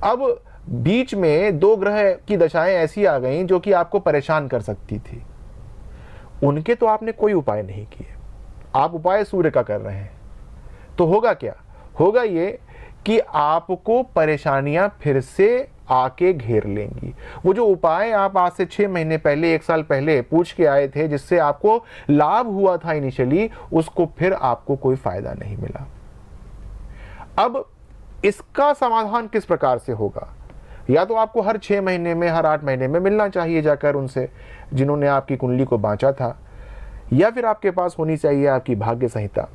अब बीच में 2 ग्रह की दशाएं ऐसी आ गईं जो कि आपको परेशान कर सकती थी, उनके तो आपने कोई उपाय नहीं किए, आप उपाय सूर्य का कर रहे हैं। तो होगा क्या? होगा ये कि आपको परेशानियां फिर से आके घेर लेंगी। वो जो उपाय आप आज से 6 महीने पहले, 1 साल पहले पूछ के आए थे, जिससे आपको लाभ हुआ था इनिशियली, उसको फिर आपको कोई फायदा नहीं मिला। अब इसका समाधान किस प्रकार से होगा? या तो आपको हर 6 महीने में, हर 8 महीने में मिलना चाहिए जाकर उनसे जिन्होंने आपकी कुंडली को बांचा था, या फिर आपके पास होनी चाहिए आपकी भाग्य संहिता।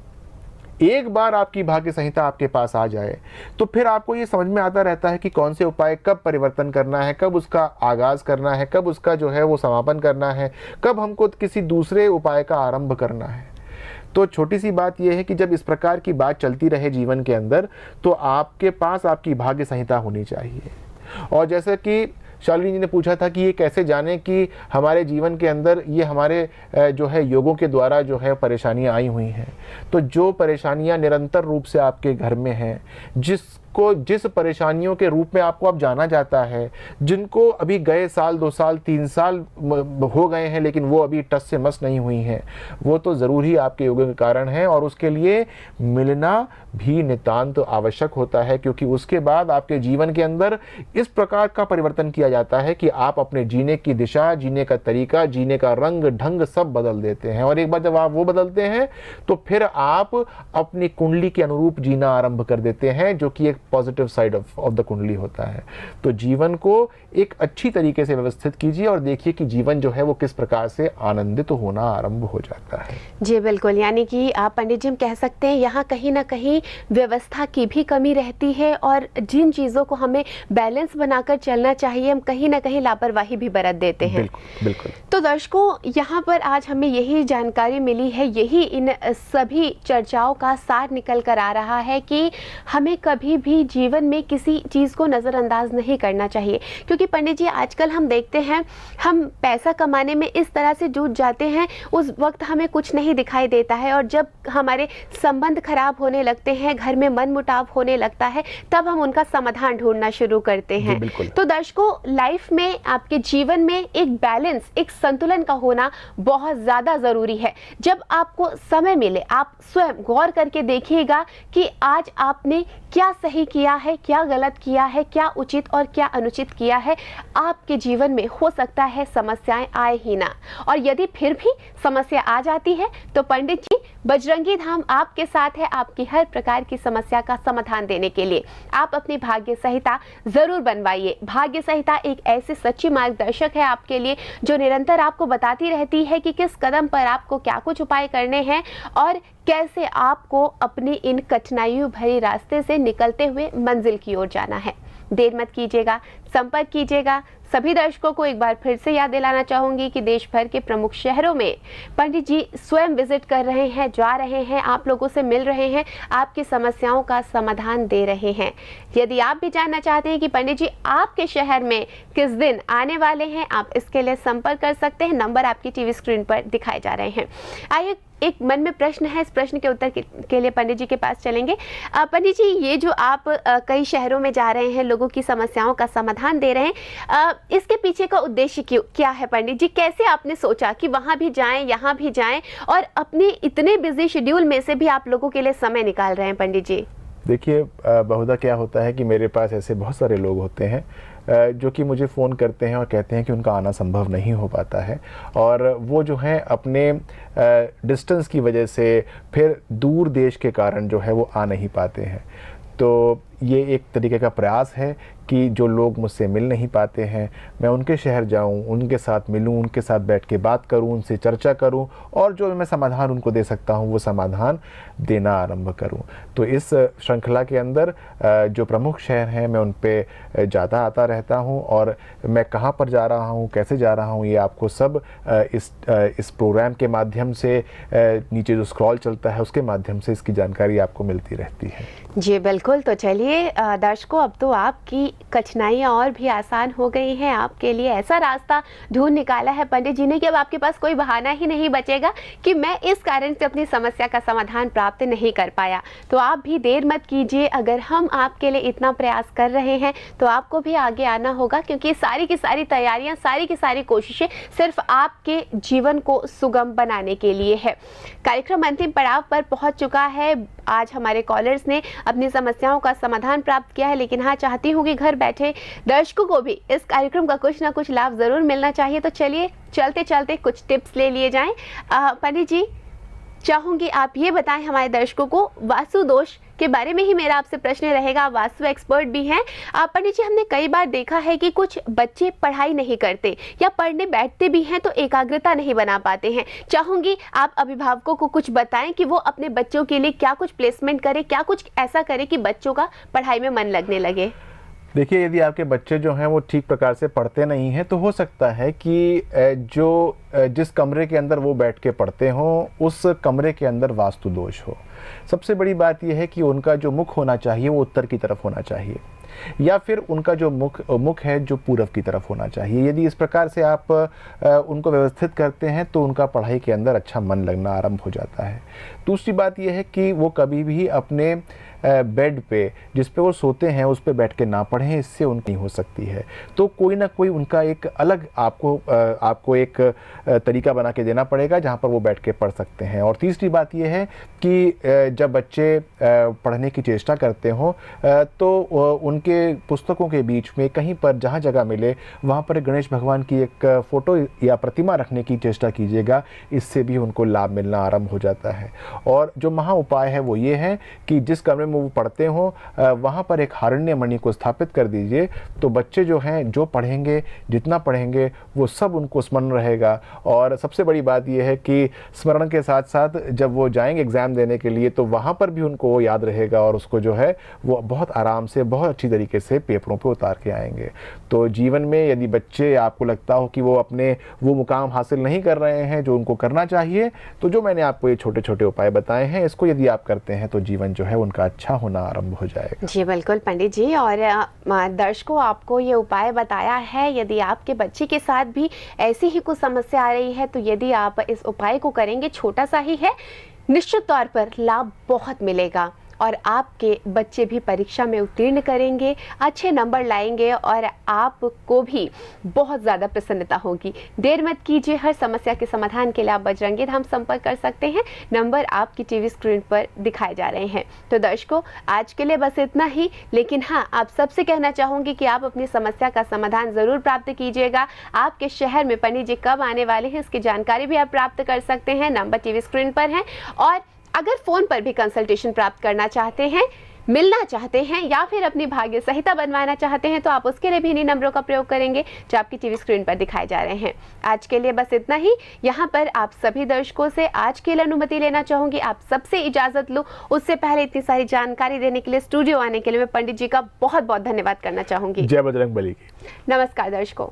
एक बार आपकी भाग्य संहिता आपके पास आ जाए तो फिर आपको ये समझ में आता रहता है कि कौन से उपाय कब परिवर्तन करना है, कब उसका आगाज करना है, कब उसका जो है वो समापन करना है, कब हमको किसी दूसरे उपाय का आरंभ करना है। तो छोटी सी बात यह है कि जब इस प्रकार की बात चलती रहे जीवन के अंदर, तो आपके पास आपकी भाग्य संहिता होनी चाहिए। और जैसे कि शालिनी जी ने पूछा था कि ये कैसे जाने कि हमारे जीवन के अंदर ये हमारे जो है योगों के द्वारा जो है परेशानियां आई हुई हैं, तो जो परेशानियां निरंतर रूप से आपके घर में हैं, जिस परेशानियों के रूप में आपको अब जाना जाता है, जिनको अभी गए साल, 2 साल, 3 साल हो गए हैं लेकिन वो अभी टस से मस नहीं हुई हैं, वो तो ज़रूर ही आपके योगों के कारण है, और उसके लिए मिलना भी नितांत आवश्यक होता है, क्योंकि उसके बाद आपके जीवन के अंदर इस प्रकार का परिवर्तन किया जाता है कि आप अपने जीने की दिशा, जीने का तरीका, जीने का रंग ढंग सब बदल देते हैं। और एक बार जब आप वो बदलते हैं तो फिर आप अपनी कुंडली के अनुरूप जीना आरंभ कर देते हैं, जो कि एक पॉजिटिव साइड ऑफ द कुंडली होता है। तो जीवन को एक अच्छी तरीके से व्यवस्थित कीजिए और देखिए कि जीवन जो है वो किस प्रकार से आनंदित होना आरंभ हो जाता है। जी बिल्कुल, यानी कि आप पंडित जी हम कह सकते हैं यहाँ कहीं ना कहीं व्यवस्था की भी कमी रहती है, और जिन चीज़ों को हमें बैलेंस बनाकर चलना चाहिए हम कहीं ना कहीं लापरवाही भी बरत देते हैं। बिल्कुल बिल्कुल। तो दर्शकों, यहाँ पर आज हमें यही जानकारी मिली है, यही इन सभी चर्चाओं का सार निकल कर आ रहा है कि हमें कभी भी जीवन में किसी चीज़ को नज़रअंदाज नहीं करना चाहिए। क्योंकि पंडित जी आजकल हम देखते हैं, हम पैसा कमाने में इस तरह से जूझ जाते हैं, उस वक्त हमें कुछ नहीं दिखाई देता है, और जब हमारे संबंध खराब होने लगते हैं, घर में मनमुटाव होने लगता है, तब हम उनका समाधान ढूंढना शुरू करते हैं। तो दर्शकों, लाइफ में, आपके जीवन में एक बैलेंस, एक संतुलन का होना बहुत ज़्यादा ज़रूरी है। जब आपको समय मिले, आप स्वयं गौर करके देखिएगा कि आज आपने क्या सही किया है, क्या गलत किया है, क्या उचित और क्या अनुचित किया है। आपके जीवन में हो सकता है समस्याएं आए ही ना, और यदि फिर भी समस्या आ जाती है तो पंडित जी बजरंगी धाम आपके साथ है, आपकी हर प्रकार की समस्या का समाधान देने के लिए। आप अपनी भाग्य संहिता जरूर बनवाइए। भाग्य संहिता एक ऐसी सच्ची मार्गदर्शक है आपके लिए, जो निरंतर आपको बताती रहती है कि किस कदम पर आपको क्या कुछ उपाय करने हैं और कैसे आपको अपनी इन कठिनाइयों भरी रास्ते से निकलते हुए मंजिल की ओर जाना है। देर मत कीजिएगा, संपर्क कीजिएगा। सभी दर्शकों को एक बार फिर से याद दिलाना चाहूंगी कि देश भर के प्रमुख शहरों में पंडित जी स्वयं विजिट कर रहे हैं, जा रहे हैं, आप लोगों से मिल रहे हैं, आपकी समस्याओं का समाधान दे रहे हैं। यदि आप भी जानना चाहते हैं कि पंडित जी आपके शहर में किस दिन आने वाले हैं, आप इसके लिए संपर्क कर सकते हैं। नंबर आपकी टीवी स्क्रीन पर दिखाए जा रहे हैं। आइए एक मन में प्रश्न है, इस प्रश्न के उत्तर के लिए पंडित जी के पास चलेंगे। पंडित जी, ये जो आप कई शहरों में जा रहे हैं, लोगों की समस्याओं का समाधान दे रहे हैं, इसके पीछे का उद्देश्य क्या है पंडित जी? कैसे आपने सोचा कि वहाँ भी जाएं, यहाँ भी जाएं, और अपने इतने बिजी शेड्यूल में से भी आप लोगों के लिए समय निकाल रहे हैं पंडित जी? देखिए, बहुधा क्या होता है कि मेरे पास ऐसे बहुत सारे लोग होते हैं जो कि मुझे फ़ोन करते हैं और कहते हैं कि उनका आना संभव नहीं हो पाता है, और वो जो हैं अपने डिस्टेंस की वजह से, फिर दूर देश के कारण जो है वो आ नहीं पाते हैं। तो ये एक तरीके का प्रयास है कि जो लोग मुझसे मिल नहीं पाते हैं, मैं उनके शहर जाऊं, उनके साथ मिलूं, उनके साथ बैठ के बात करूं, उनसे चर्चा करूं, और जो मैं समाधान उनको दे सकता हूं वो समाधान देना आरंभ करूं। तो इस श्रृंखला के अंदर जो प्रमुख शहर हैं, मैं उन पे ज़्यादा आता रहता हूं, और मैं कहां पर जा रहा हूं, कैसे जा रहा हूं, ये आपको सब इस प्रोग्राम के माध्यम से, नीचे जो स्क्रॉल चलता है उसके माध्यम से इसकी जानकारी आपको मिलती रहती है। जी बिल्कुल। तो चलिए दर्शकों, अब तो आपकी कठिनाइयाँ और भी आसान हो गई हैं। आपके लिए ऐसा रास्ता ढूंढ निकाला है पंडित जी ने कि अब आपके पास कोई बहाना ही नहीं बचेगा कि मैं इस कारण से अपनी समस्या का समाधान प्राप्त नहीं कर पाया। तो आप भी देर मत कीजिए, अगर हम आपके लिए इतना प्रयास कर रहे हैं तो आपको भी आगे आना होगा, क्योंकि सारी की सारी तैयारियां, सारी की सारी कोशिशें सिर्फ आपके जीवन को सुगम बनाने के लिए है। कार्यक्रम अंतिम पड़ाव पर पहुंच चुका है। आज हमारे कॉलर्स ने अपनी समस्याओं का समाधान प्राप्त किया है, लेकिन हाँ, चाहती हूँ कि घर बैठे दर्शकों को भी इस कार्यक्रम का कुछ ना कुछ लाभ जरूर मिलना चाहिए। तो चलिए चलते चलते कुछ टिप्स ले लिए जाएं। पंडित जी, चाहूंगी आप ये बताएं हमारे दर्शकों को, वास्तु दोष के बारे में ही मेरा आपसे प्रश्न रहेगा। आप वास्तु एक्सपर्ट भी हैं। पंडित जी, हमने कई बार देखा है कि कुछ बच्चे पढ़ाई नहीं करते या पढ़ने बैठते भी हैं तो एकाग्रता नहीं बना पाते हैं। चाहूंगी आप अभिभावकों को कुछ बताएं कि वो अपने बच्चों के लिए क्या कुछ प्लेसमेंट करें, क्या कुछ ऐसा करें कि बच्चों का पढ़ाई में मन लगने लगे। देखिए, यदि आपके बच्चे जो हैं वो ठीक प्रकार से पढ़ते नहीं हैं, तो हो सकता है कि जिस कमरे के अंदर वो बैठ के पढ़ते हों, उस कमरे के अंदर वास्तु दोष हो। सबसे बड़ी बात यह है कि उनका जो मुख होना चाहिए वो उत्तर की तरफ होना चाहिए, या फिर उनका जो मुख है जो पूरब की तरफ होना चाहिए। यदि इस प्रकार से आप उनको व्यवस्थित करते हैं तो उनका पढ़ाई के अंदर अच्छा मन लगना आरंभ हो जाता है। दूसरी बात यह है कि वो कभी भी अपने बेड पे, जिस पे वो सोते हैं, उस पे बैठ के ना पढ़ें, इससे उनकी हो सकती है। तो कोई ना कोई उनका एक अलग आपको एक तरीका बना के देना पड़ेगा जहाँ पर वो बैठ के पढ़ सकते हैं। और तीसरी बात यह है कि जब बच्चे पढ़ने की चेष्टा करते हों तो उनके पुस्तकों के बीच में कहीं पर जहाँ जगह मिले वहाँ पर गणेश भगवान की एक फ़ोटो या प्रतिमा रखने की चेष्टा कीजिएगा। इससे भी उनको लाभ मिलना आरंभ हो जाता है। और जो महा उपाय है वो ये है कि जिस कमरे वो पढ़ते हों वहाँ पर एक हारण्य मणि को स्थापित कर दीजिए, तो बच्चे जो हैं जो पढ़ेंगे, जितना पढ़ेंगे वो सब उनको स्मरण रहेगा। और सबसे बड़ी बात यह है कि स्मरण के साथ साथ जब वो जाएंगे एग्ज़ाम देने के लिए तो वहाँ पर भी उनको वो याद रहेगा, और उसको जो है वो बहुत आराम से, बहुत अच्छी तरीके से पेपरों पे उतार के आएंगे। तो जीवन में यदि बच्चे, आपको लगता हो कि वो अपने वो मुकाम हासिल नहीं कर रहे हैं जो उनको करना चाहिए, तो जो मैंने आपको ये छोटे छोटे उपाय बताए हैं, इसको यदि आप करते हैं तो जीवन जो है उनका अच्छा होना आरंभ हो जाएगा। जी बिल्कुल पंडित जी। और दर्शकों, आपको ये उपाय बताया है। यदि आपके बच्चे के साथ भी ऐसी ही कुछ समस्या आ रही है तो यदि आप इस उपाय को करेंगे, छोटा सा ही है, निश्चित तौर पर लाभ बहुत मिलेगा और आपके बच्चे भी परीक्षा में उत्तीर्ण करेंगे, अच्छे नंबर लाएंगे और आपको भी बहुत ज़्यादा प्रसन्नता होगी। देर मत कीजिए, हर समस्या के समाधान के लिए आप बजरंगी धाम संपर्क कर सकते हैं। नंबर आपकी टीवी स्क्रीन पर दिखाए जा रहे हैं। तो दर्शकों, आज के लिए बस इतना ही, लेकिन हाँ, आप सबसे कहना चाहूँगी कि आप अपनी समस्या का समाधान ज़रूर प्राप्त कीजिएगा। आपके शहर में पंडित जी कब आने वाले हैं इसकी जानकारी भी आप प्राप्त कर सकते हैं। नंबर टीवी स्क्रीन पर है। और अगर फ़ोन पर भी कंसल्टेशन प्राप्त करना चाहते हैं, मिलना चाहते हैं या फिर अपनी भाग्य संहिता बनवाना चाहते हैं तो आप उसके लिए भी इन्हीं नंबरों का प्रयोग करेंगे जो आपकी टीवी स्क्रीन पर दिखाए जा रहे हैं। आज के लिए बस इतना ही। यहाँ पर आप सभी दर्शकों से आज के लिए अनुमति लेना चाहूँगी, आप सबसे इजाज़त लूँ। उससे पहले इतनी सारी जानकारी देने के लिए, स्टूडियो आने के लिए मैं पंडित जी का बहुत बहुत धन्यवाद करना चाहूँगी। जय बजरंग बली की। नमस्कार दर्शकों।